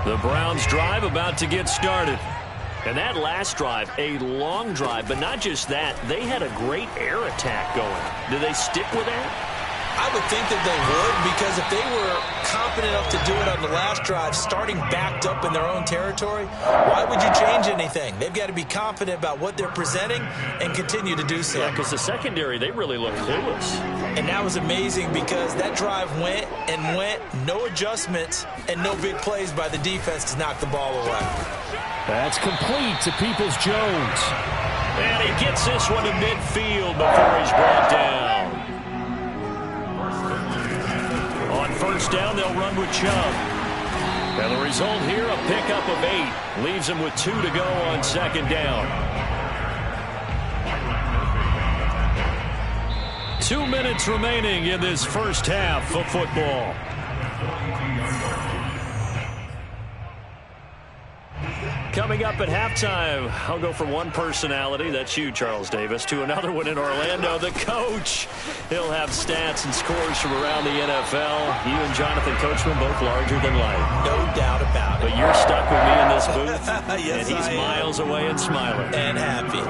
The Browns drive about to get started. And that last drive, a long drive, but not just that. They had a great air attack going. Do they stick with that? I would think that they would, because if they were confident enough to do it on the last drive, starting backed up in their own territory, why would you change anything? They've got to be confident about what they're presenting and continue to do so. Yeah, because the secondary, they really look clueless. And that was amazing because that drive went and went, no adjustments, and no big plays by the defense to knock the ball away. That's complete to Peoples-Jones. And he gets this one to midfield before he's brought down. On 1st down, they'll run with Chubb. And the result here, a pickup of 8. Leaves him with 2 to go on 2nd down. 2 minutes remaining in this first half of football. Coming up at halftime, I'll go from one personality, that's you, Charles Davis, to another one in Orlando, the coach. He'll have stats and scores from around the NFL. You and Jonathan Coachman, both larger than life. No doubt about it. But you're stuck with me in this booth, Yes, and he's miles away and smiling. And happy.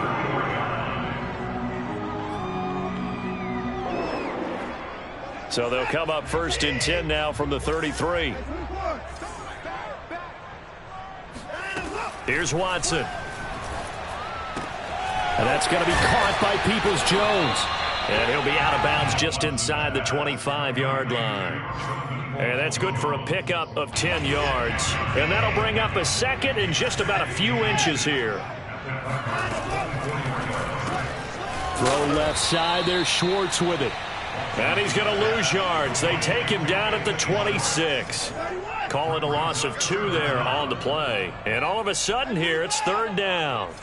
So they'll come up 1st and 10 now from the 33. Here's Watson. And that's going to be caught by Peoples-Jones. And he'll be out of bounds just inside the 25-yard line. And that's good for a pickup of 10 yards. And that'll bring up a 2nd and just about a few inches here. Throw left side. There's Schwartz with it. And he's going to lose yards. They take him down at the 26. Call it a loss of 2 there on the play. And all of a sudden here, it's 3rd down.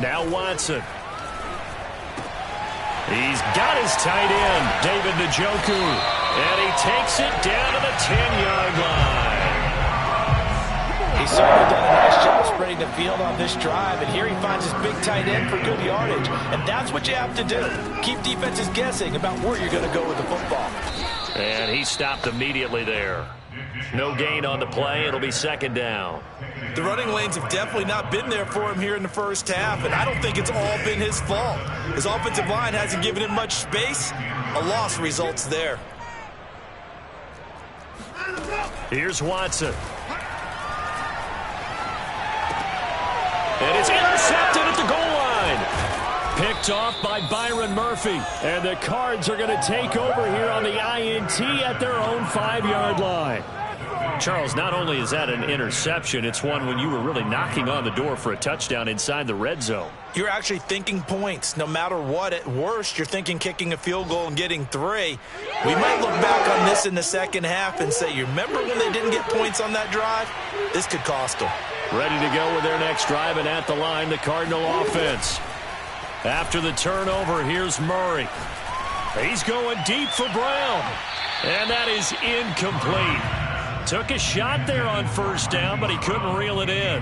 Now Watson. He's got his tight end, David Njoku. And he takes it down to the 10-yard line. He's certainly done a nice job spreading the field on this drive, and here he finds his big tight end for good yardage. And that's what you have to do. Keep defenses guessing about where you're going to go with the football. And he stopped immediately there. No gain on the play. It'll be second down. The running lanes have definitely not been there for him here in the first half, and I don't think it's all been his fault. His offensive line hasn't given him much space. A loss results there. Here's Watson. And it's intercepted at the goal line. Picked off by Byron Murphy. And the Cards are going to take over here on the INT at their own 5-yard line. Charles, not only is that an interception, it's one when you were really knocking on the door for a touchdown inside the red zone. You're actually thinking points. No matter what, at worst, you're thinking kicking a field goal and getting 3. We might look back on this in the second half and say, you remember when they didn't get points on that drive? This could cost them. Ready to go with their next drive, and at the line, the Cardinal offense. After the turnover, here's Murray. He's going deep for Brown. And that is incomplete. Took a shot there on first down, but he couldn't reel it in.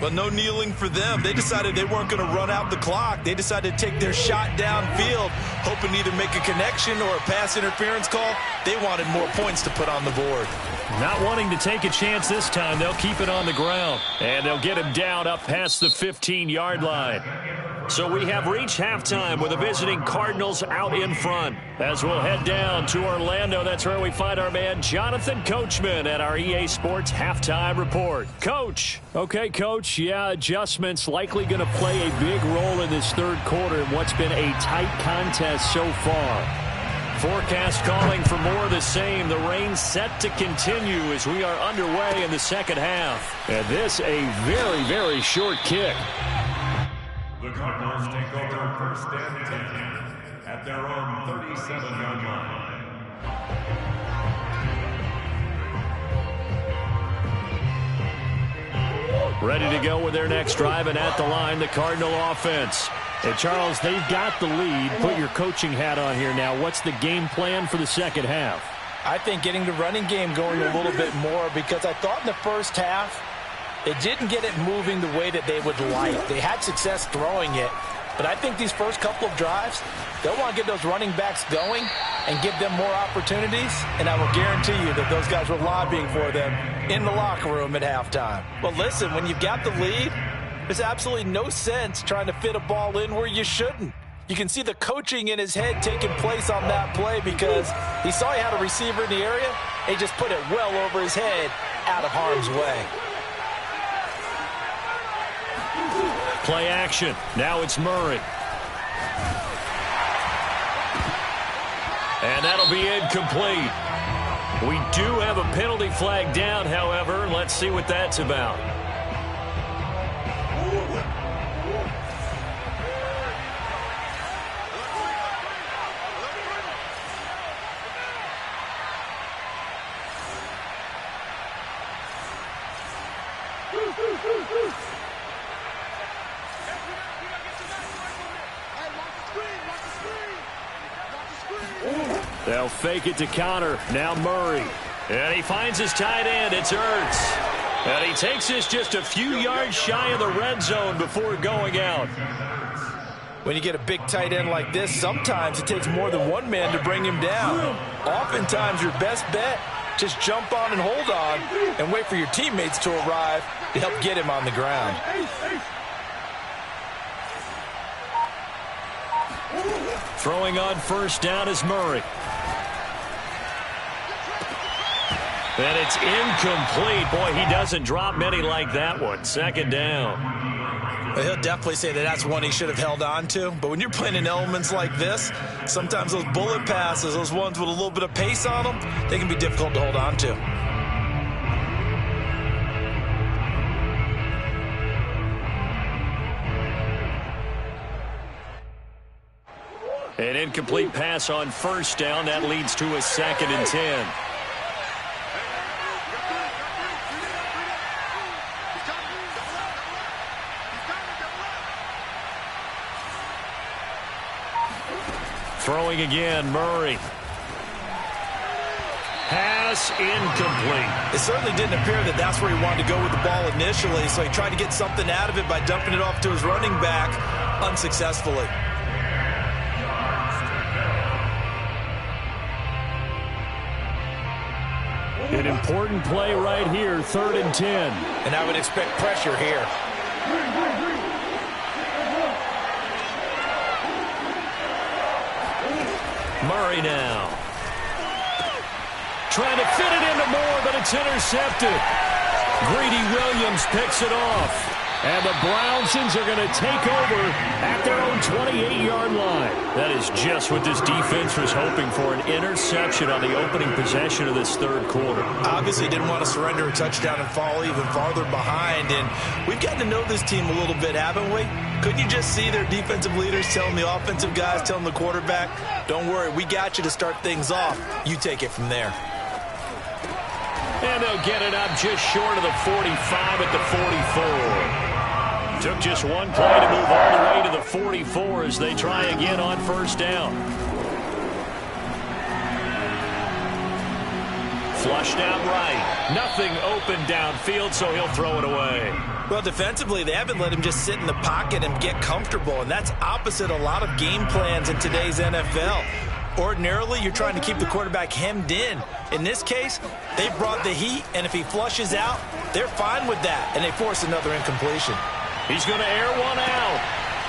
Well, no kneeling for them. They decided they weren't going to run out the clock. They decided to take their shot downfield, hoping to either make a connection or a pass interference call. They wanted more points to put on the board. Not wanting to take a chance this time, they'll keep it on the ground. And they'll get him down up past the 15-yard line. So we have reached halftime with the visiting Cardinals out in front. As we'll head down to Orlando, that's where we find our man Jonathan Coachman at our EA Sports Halftime Report. Coach. Okay, Coach. Yeah, adjustments likely going to play a big role in this third quarter in what's been a tight contest so far. Forecast calling for more of the same. The rain set to continue as we are underway in the second half. And this a very, very short kick. The Cardinals take over first and 10 at their own 37-yard line. Ready to go with their next drive, and at the line, the Cardinal offense. And Charles, they've got the lead. Put your coaching hat on here now. What's the game plan for the second half? I think getting the running game going a little bit more, because I thought in the first half, they didn't get it moving the way that they would like. They had success throwing it, but I think these first couple of drives, they'll want to get those running backs going and give them more opportunities, and I will guarantee you that those guys were lobbying for them in the locker room at halftime. Well, listen, when you've got the lead, there's absolutely no sense trying to fit a ball in where you shouldn't. You can see the coaching in his head taking place on that play because he saw he had a receiver in the area, and he just put it well over his head out of harm's way. Play action. Now it's Murray. And that'll be incomplete. We do have a penalty flag down, however. Let's see what that's about. They'll fake it to counter. Now Murray. And he finds his tight end. It's Ertz. And he takes this just a few yards shy of the red zone before going out. When you get a big tight end like this, sometimes it takes more than one man to bring him down. Oftentimes, your best bet, just jump on and hold on and wait for your teammates to arrive to help get him on the ground. Throwing on first down is Murray. And it's incomplete. Boy, he doesn't drop many like that one. Second down. Well, he'll definitely say that that's one he should have held on to. But when you're playing in elements like this, sometimes those bullet passes, those ones with a little bit of pace on them, they can be difficult to hold on to. An incomplete pass on first down. That leads to a 2nd and 10. Throwing again, Murray. pass incomplete. It certainly didn't appear that that's where he wanted to go with the ball initially, so he tried to get something out of it by dumping it off to his running back unsuccessfully. An important play right here, 3rd and 10. And I would expect pressure here. Murray now. Trying to fit it into Moore, but it's intercepted. Greedy Williams picks it off. And the Brownsons are going to take over at their own 28-yard line. That is just what this defense was hoping for, an interception on the opening possession of this 3rd quarter. Obviously didn't want to surrender a touchdown and fall even farther behind. And we've gotten to know this team a little bit, haven't we? Couldn't you just see their defensive leaders telling the offensive guys, telling the quarterback, don't worry, we got you to start things off. You take it from there. And they'll get it up just short of the 45 at the 44. Took just one play to move all the way to the 44 as they try again on 1st down. Flushed out right. Nothing open downfield, so he'll throw it away. Well, defensively, they haven't let him just sit in the pocket and get comfortable, and that's opposite a lot of game plans in today's NFL. Ordinarily, you're trying to keep the quarterback hemmed in. In this case, they brought the heat, and if he flushes out, they're fine with that, and they force another incompletion. He's going to air one out.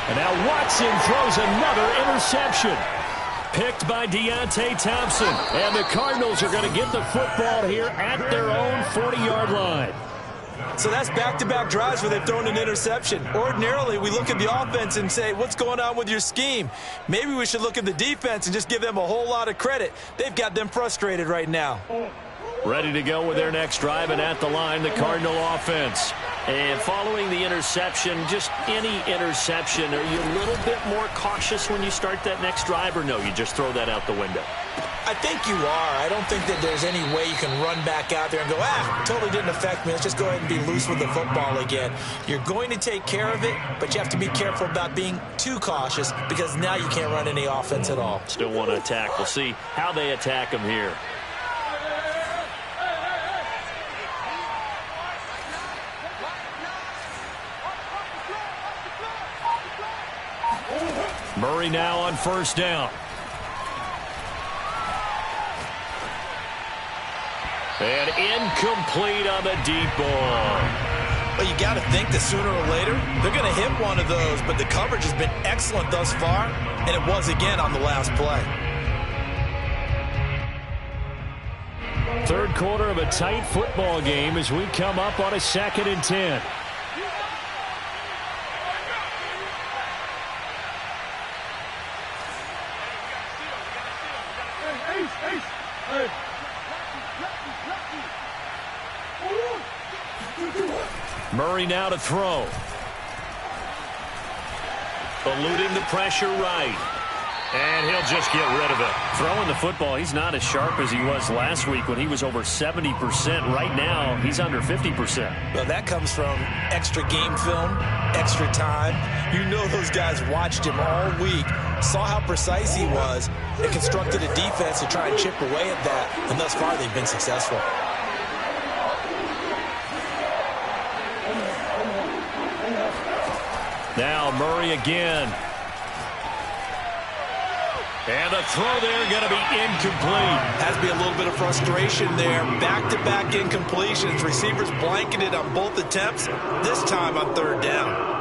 And now Watson throws another interception. Picked by Deontay Thompson. And the Cardinals are going to get the football here at their own 40-yard line. So that's back-to-back drives where they've thrown an interception. Ordinarily, we look at the offense and say, what's going on with your scheme? Maybe we should look at the defense and just give them a whole lot of credit. They've got them frustrated right now. Ready to go with their next drive, and at the line, the Cardinal offense. And following the interception, just any interception, are you a little bit more cautious when you start that next drive, or no, you just throw that out the window? I think you are. I don't think that there's any way you can run back out there and go, totally didn't affect me. Let's just go ahead and be loose with the football again. You're going to take care of it, but you have to be careful about being too cautious because now you can't run any offense at all. Still want to attack. We'll see how they attack them here. Murray now on 1st down. And incomplete on the deep ball. Well, you got to think that sooner or later, they're going to hit one of those, but the coverage has been excellent thus far, and it was again on the last play. 3rd quarter of a tight football game as we come up on a 2nd and 10. Murray now to throw. Eluding the pressure right. And he'll just get rid of it. Throwing the football, he's not as sharp as he was last week when he was over 70%. Right now, he's under 50%. Well, that comes from extra game film, extra time. You know those guys watched him all week, saw how precise he was, and constructed a defense to try and chip away at that. And thus far, they've been successful. Now Murray again. And the throw there going to be incomplete. Has to be a little bit of frustration there. Back-to-back incompletions. Receivers blanketed on both attempts, this time on 3rd down.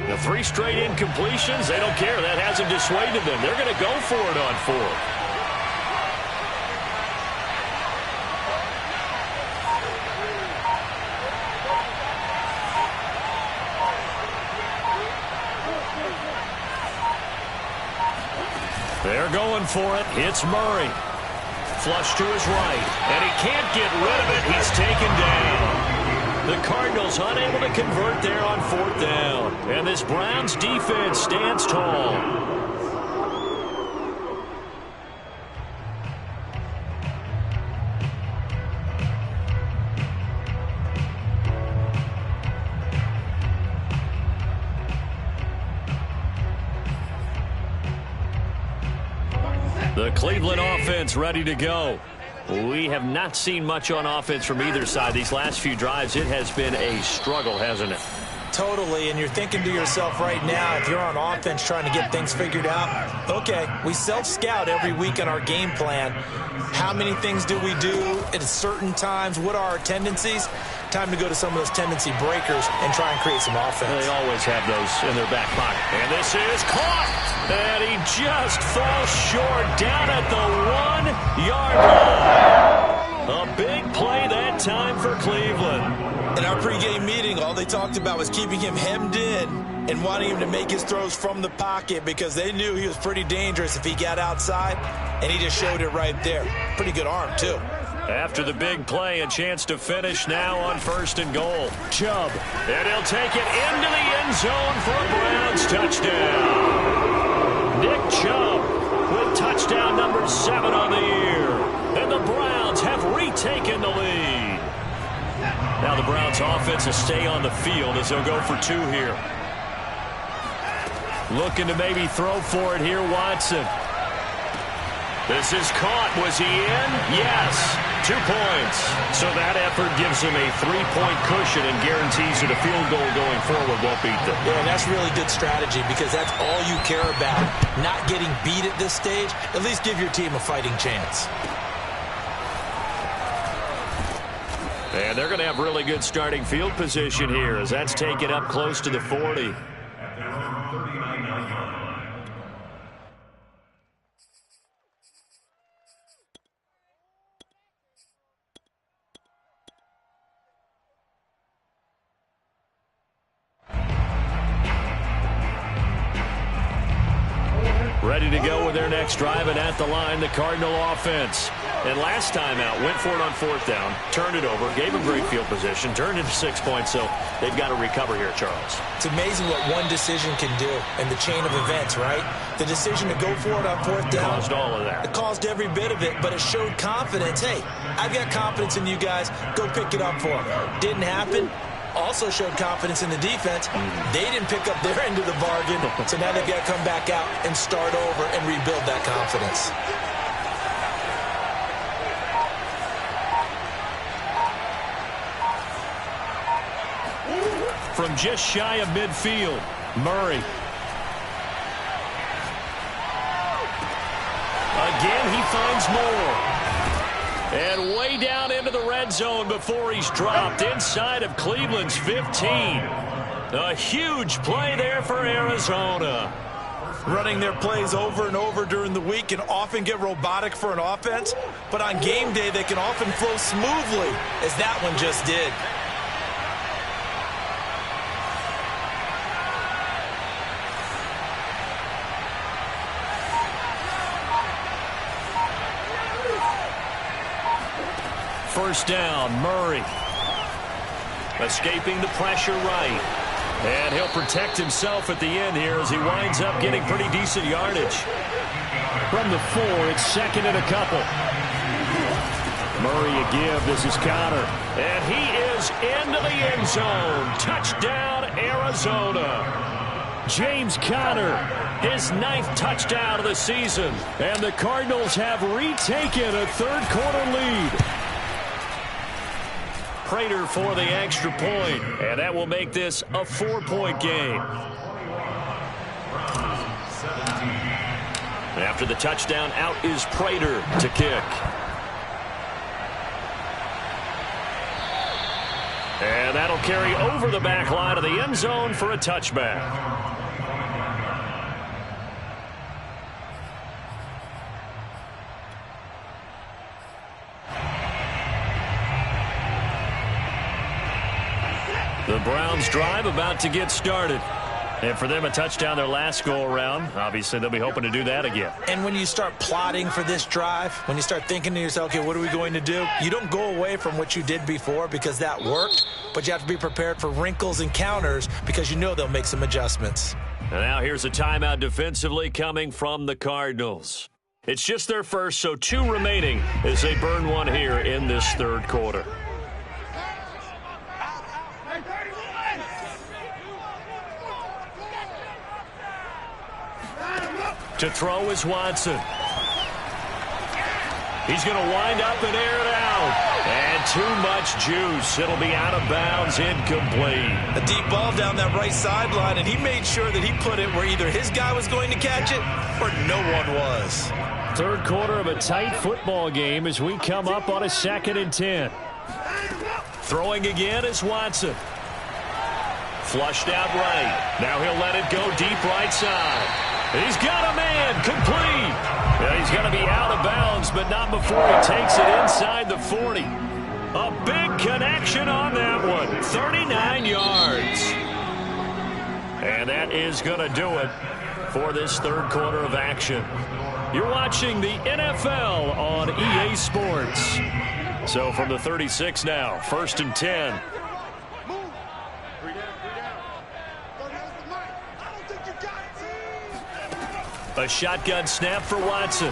The 3 straight incompletions, they don't care. That hasn't dissuaded them. They're going to go for it on 4th. They're going for it. It's Murray. Flush to his right. And he can't get rid of it. He's taken down. The Cardinals unable to convert there on 4th down. And this Browns defense stands tall. The Cleveland offense ready to go. We have not seen much on offense from either side. These last few drives, it has been a struggle, hasn't it? Totally, and you're thinking to yourself right now, if you're on offense trying to get things figured out, okay, we self-scout every week on our game plan. How many things do we do at certain times? What are our tendencies? Time to go to some of those tendency breakers and try and create some offense. They always have those in their back pocket. And this is caught. And he just falls short down at the 1-yard line. A big play that time for Cleveland. In our pregame meeting, all they talked about was keeping him hemmed in and wanting him to make his throws from the pocket because they knew he was pretty dangerous if he got outside, and he just showed it right there. Pretty good arm, too. After the big play, a chance to finish now on 1st and goal. Chubb. And he'll take it into the end zone for a Browns touchdown. Nick Chubb with touchdown number 7 on the year. And the Browns have retaken the lead. Now the Browns offense will stay on the field as they'll go for 2 here. Looking to maybe throw for it here, Watson. This is caught. Was he in? Yes. 2 points. So that effort gives him a 3-point cushion and guarantees that a field goal going forward won't beat them. Yeah, and that's really good strategy because that's all you care about. Not getting beat at this stage. At least give your team a fighting chance. And they're going to have really good starting field position here as that's taken up close to the 40. At their own 39-yard line. Ready to go with their next drive, and at the line, the Cardinal offense. And last time out, went for it on 4th down, turned it over, gave them great field position, turned into 6 points, so they've got to recover here, Charles. It's amazing what one decision can do in the chain of events, right? The decision to go for it on 4th down. Caused all of that. It caused every bit of it, but it showed confidence. Hey, I've got confidence in you guys. Go pick it up for them. Didn't happen. Also showed confidence in the defense. They didn't pick up their end of the bargain, so now they've got to come back out and start over and rebuild that confidence. From just shy of midfield, Murray. Again, he finds more. And way down into the red zone before he's dropped inside of Cleveland's 15. A huge play there for Arizona. Running their plays over and over during the week can often get robotic for an offense, but on game day they can often flow smoothly, as that one just did. First down, Murray. Escaping the pressure right. And he'll protect himself at the end here as he winds up getting pretty decent yardage. From the 4, it's 2nd and a couple. Murray a give. This is Conner. And he is into the end zone. Touchdown, Arizona. James Conner, his 9th touchdown of the season. And the Cardinals have retaken a 3rd-quarter lead. Prater for the extra point, and that will make this a 4-point game. After the touchdown, out is Prater to kick. And that'll carry over the back line of the end zone for a touchback. The Browns drive about to get started. And for them, a touchdown their last go-around. Obviously, they'll be hoping to do that again. And when you start plotting for this drive, when you start thinking to yourself, okay, what are we going to do? You don't go away from what you did before because that worked, but you have to be prepared for wrinkles and counters because you know they'll make some adjustments. And now here's a timeout defensively coming from the Cardinals. It's just their first, so 2 remaining as they burn one here in this 3rd quarter. To throw is Watson. He's going to wind up and air it out. And too much juice. It'll be out of bounds, incomplete. A deep ball down that right sideline, and he made sure that he put it where either his guy was going to catch it or no one was. Third quarter of a tight football game as we come up on a 2nd and 10. Throwing again is Watson. Flushed out right. Now he'll let it go deep right side. He's got a man. Complete. Yeah, he's going to be out of bounds, but not before he takes it inside the 40. A big connection on that one. 39 yards. And that is going to do it for this third quarter of action. You're watching the NFL on EA Sports. So from the 36 now, 1st and 10. A shotgun snap for Watson.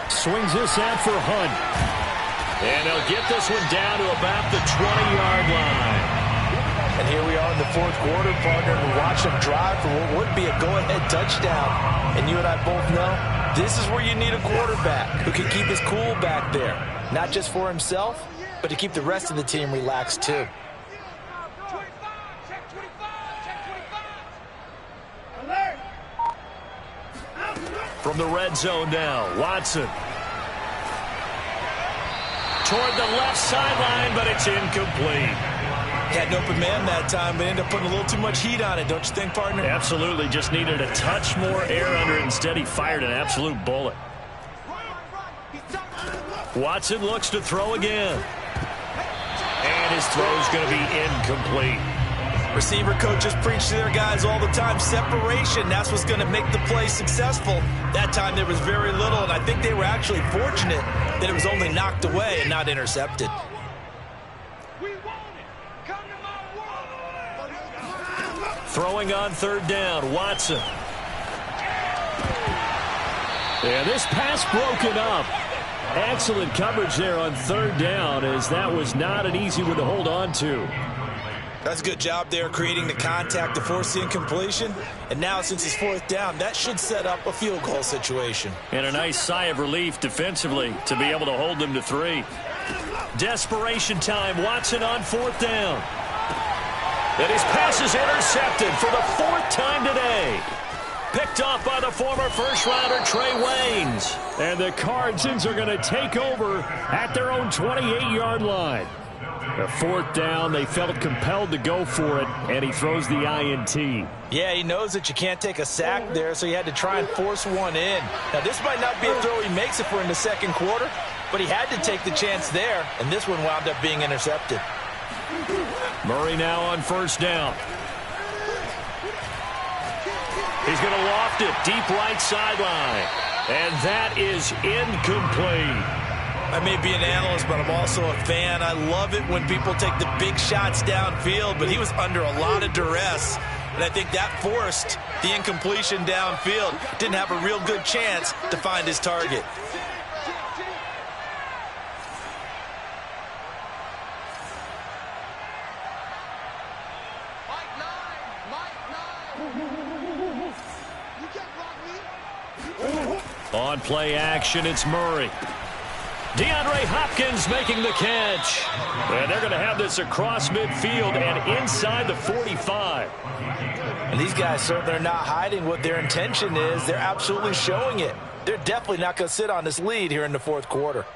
Swings this out for Hunt. And they'll get this one down to about the 20-yard line. And here we are in the fourth quarter, partner, to watch him drive for what would be a go-ahead touchdown. And you and I both know this is where you need a quarterback who can keep his cool back there. Not just for himself, but to keep the rest of the team relaxed too. From the red zone now, Watson. Toward the left sideline, but it's incomplete. He had an open man that time, but ended up putting a little too much heat on it, don't you think, partner? Absolutely, just needed a touch more air under it. Instead, he fired an absolute bullet. Watson looks to throw again. And his throw's going to be incomplete. Receiver coaches preach to their guys all the time. Separation, that's what's going to make the play successful. That time there was very little, and I think they were actually fortunate that it was only knocked away and not intercepted. Throwing on third down, Watson. Yeah, this pass broken up. Excellent coverage there on third down, as that was not an easy one to hold on to. That's a good job there creating the contact to force the incompletion. And now since it's fourth down, that should set up a field goal situation. And a nice sigh of relief defensively to be able to hold them to 3. Desperation time. Watson on fourth down. And his pass is intercepted for the 4th time today. Picked off by the former first-rounder Trey Waynes. And the Cardinals are going to take over at their own 28-yard line. The 4th down, they felt compelled to go for it, and he throws the INT. Yeah, he knows that you can't take a sack there, so he had to try and force one in. Now, this might not be a throw he makes if we're in the second quarter, but he had to take the chance there, and this one wound up being intercepted. Murray now on first down. He's going to loft it deep right sideline, and that is incomplete. I may be an analyst, but I'm also a fan. I love it when people take the big shots downfield, but he was under a lot of duress, and I think that forced the incompletion downfield. Didn't have a real good chance to find his target. On play action, it's Murray. DeAndre Hopkins making the catch. And they're going to have this across midfield and inside the 45. And these guys certainly are not hiding what their intention is. They're absolutely showing it. They're definitely not going to sit on this lead here in the fourth quarter.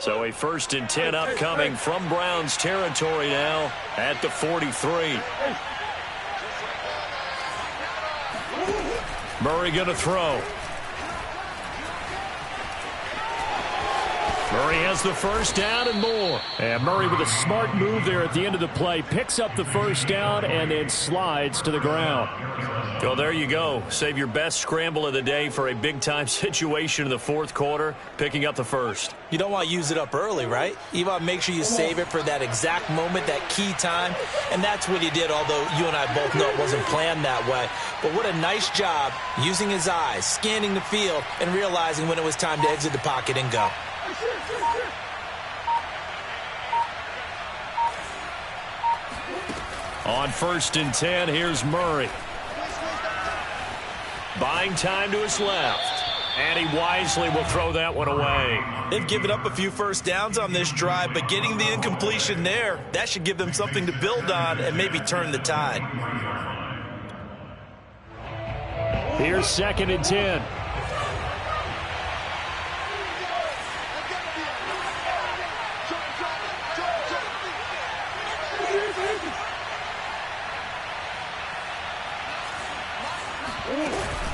So a 1st and 10 upcoming from Browns territory now at the 43. Murray going to throw. Murray has the first down and more. And Murray with a smart move there at the end of the play. Picks up the first down and then slides to the ground. Well, there you go. Save your best scramble of the day for a big-time situation in the fourth quarter, picking up the first. You don't want to use it up early, right? You want to make sure you save it for that exact moment, that key time. And that's what he did, although you and I both know it wasn't planned that way. But what a nice job using his eyes, scanning the field, and realizing when it was time to exit the pocket and go. On 1st and 10, here's Murray. Buying time to his left. And he wisely will throw that one away. They've given up a few first downs on this drive, but getting the incompletion there, that should give them something to build on and maybe turn the tide. Here's 2nd and 10.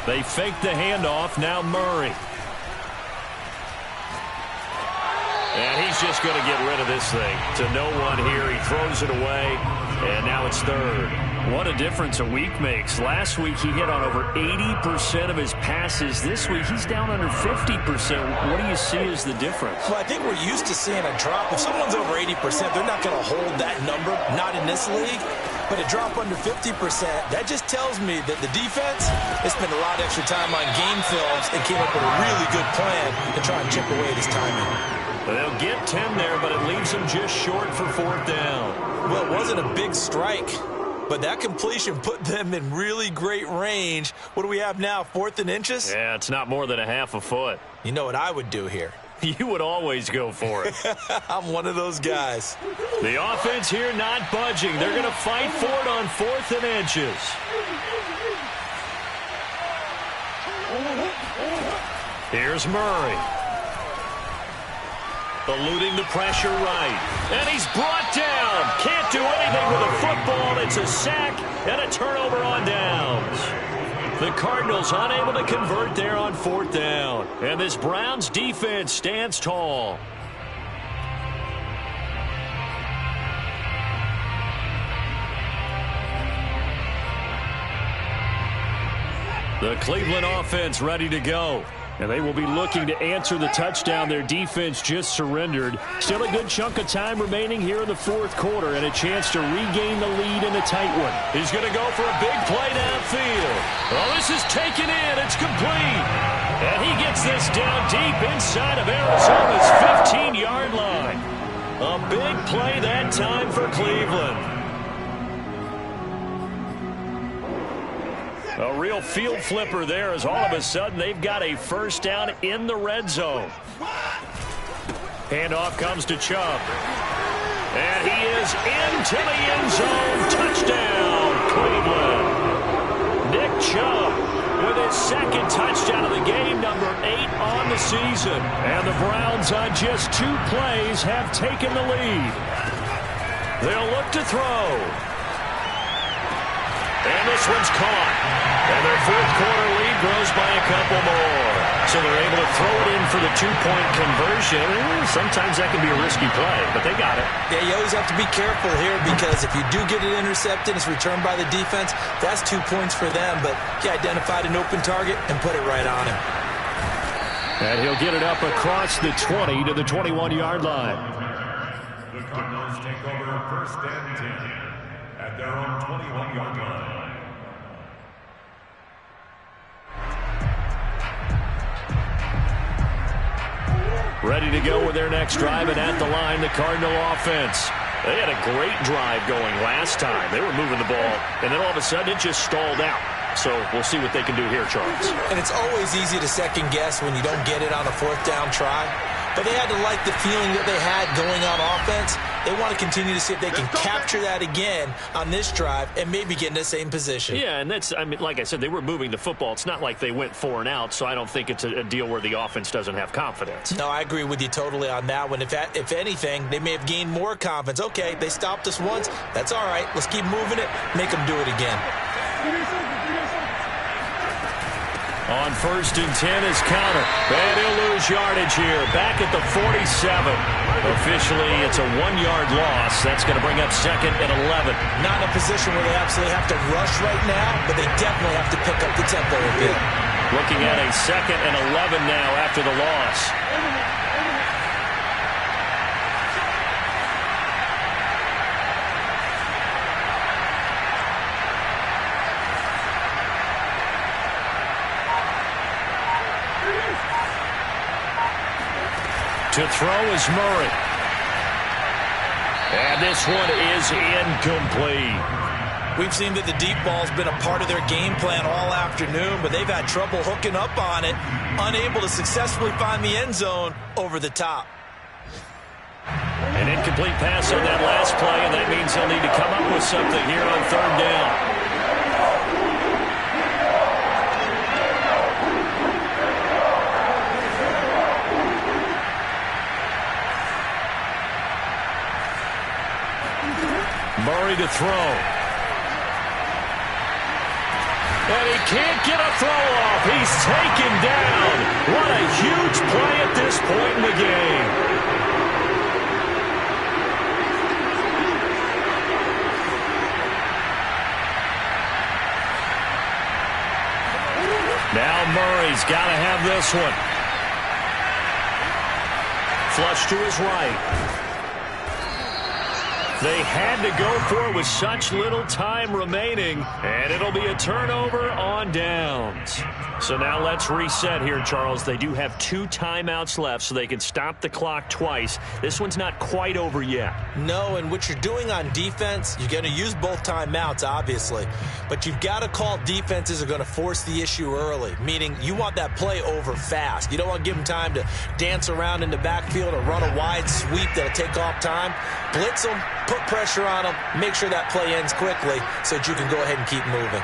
They fake the handoff. Now Murray. And he's just going to get rid of this thing. To no one here. He throws it away. And now it's 3rd. What a difference a week makes. Last week he hit on over 80% of his passes. This week he's down under 50%. What do you see as the difference? Well, I think we're used to seeing a drop. If someone's over 80%, they're not going to hold that number. Not in this league. But a drop under 50%, that just tells me that the defense has spent a lot of extra time on game films and came up with a really good plan to try and chip away at his timing. They'll get 10 there, but it leaves them just short for 4th down. Well, it wasn't a big strike, but that completion put them in really great range. What do we have now, 4th and inches? Yeah, it's not more than a half a foot. You know what I would do here? You would always go for it. I'm one of those guys. The offense here not budging. They're going to fight for it on 4th and inches. Here's Murray. Eluding the pressure right. And he's brought down. Can't do anything with a football. It's a sack and a turnover on downs. The Cardinals unable to convert there on 4th down. And this Browns defense stands tall. The Cleveland offense ready to go. And they will be looking to answer the touchdown their defense just surrendered. Still a good chunk of time remaining here in the 4th quarter and a chance to regain the lead in a tight one. He's going to go for a big play downfield. Oh, this is taken in. It's complete. And he gets this down deep inside of Arizona's 15-yard line. A big play that time for Cleveland. A real field flipper there as all of a sudden they've got a 1st down in the red zone. Handoff comes to Chubb. And he is into the end zone. Touchdown, Cleveland. Nick Chubb with his 2nd touchdown of the game, number 8 on the season. And the Browns on just 2 plays have taken the lead. They'll look to throw. And this one's caught. And their 4th quarter lead grows by a couple more. So they're able to throw it in for the 2-point conversion. Sometimes that can be a risky play, but they got it. Yeah, you always have to be careful here because if you do get it intercepted, it's returned by the defense, that's 2 points for them. But he identified an open target and put it right on him. And he'll get it up across the 20 to the 21-yard line. The Cardinals take over 1st and 10 at their own 21-yard line. Ready to go with their next drive, and at the line, the Cardinal offense. They had a great drive going last time. They were moving the ball, and then all of a sudden it just stalled out. So we'll see what they can do here, Charles. And it's always easy to second guess when you don't get it on a 4th down try. But they had to like the feeling that they had going on offense. They want to continue to see if they can capture that again on this drive and maybe get in the same position. Yeah, and that's, I mean, like I said, they were moving the football. It's not like they went 4 and out, so I don't think it's a deal where the offense doesn't have confidence. No, I agree with you totally on that one. If anything, they may have gained more confidence. Okay, they stopped us once. That's all right. Let's keep moving it. Make them do it again. On 1st and 10 is Conner. And he'll lose yardage here. Back at the 47. Officially, it's a 1-yard loss. That's going to bring up 2nd and 11. Not in a position where they absolutely have to rush right now, but they definitely have to pick up the tempo a bit. Looking at a 2nd and 11 now after the loss. To throw is Murray. And this one is incomplete. We've seen that the deep ball's been a part of their game plan all afternoon, but they've had trouble hooking up on it, unable to successfully find the end zone over the top. An incomplete pass on that last play, and that means they'll need to come up with something here on third down. Murray to throw. And he can't get a throw off. He's taken down. What a huge play at this point in the game. Now Murray's got to have this one. Flush to his right. They had to go for it with such little time remaining, and it'll be a turnover on downs. So now let's reset here, Charles. They do have 2 timeouts left, so they can stop the clock twice. This one's not quite over yet. No, and what you're doing on defense, you're going to use both timeouts, obviously. But you've got to call defenses are going to force the issue early, meaning you want that play over fast. You don't want to give them time to dance around in the backfield or run a wide sweep that'll take off time. Blitz them, put pressure on them, make sure that play ends quickly so that you can go ahead and keep moving.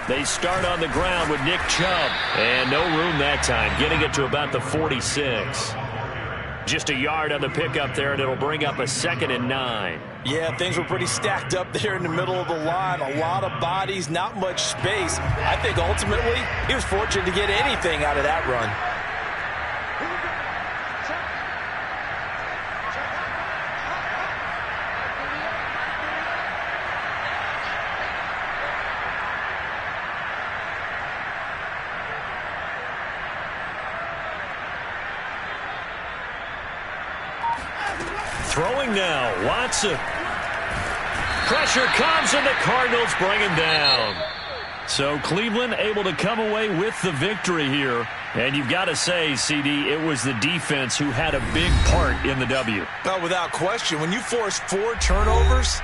They start on the ground with Nick Chubb. And no room that time, getting it to about the 46. Just a yard on the pickup there, and it'll bring up a 2nd and 9. Yeah, things were pretty stacked up there in the middle of the line. A lot of bodies, not much space. I think ultimately he was fortunate to get anything out of that run. Throwing now, Watson. Pressure comes, and the Cardinals bring him down. So Cleveland able to come away with the victory here. And you've got to say, CD, it was the defense who had a big part in the W. No, without question. When you force 4 turnovers,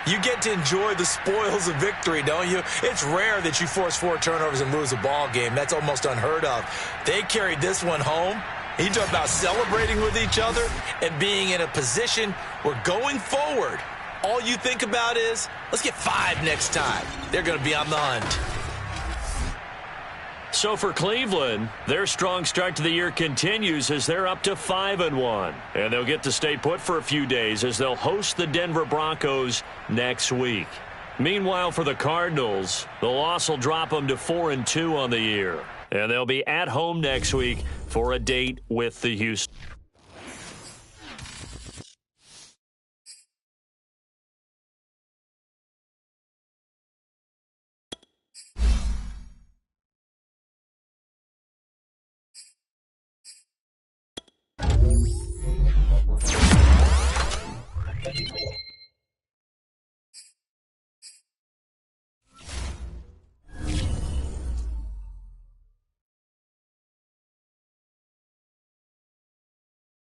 you get to enjoy the spoils of victory, don't you? It's rare that you force 4 turnovers and lose a ball game. That's almost unheard of. They carried this one home. He talked about celebrating with each other and being in a position where going forward, all you think about is, let's get 5 next time. They're going to be on the hunt. So for Cleveland, their strong start to the year continues as they're up to 5-1. And they'll get to stay put for a few days as they'll host the Denver Broncos next week. Meanwhile, for the Cardinals, the loss will drop them to 4-2 on the year. And they'll be at home next week for a date with the Houston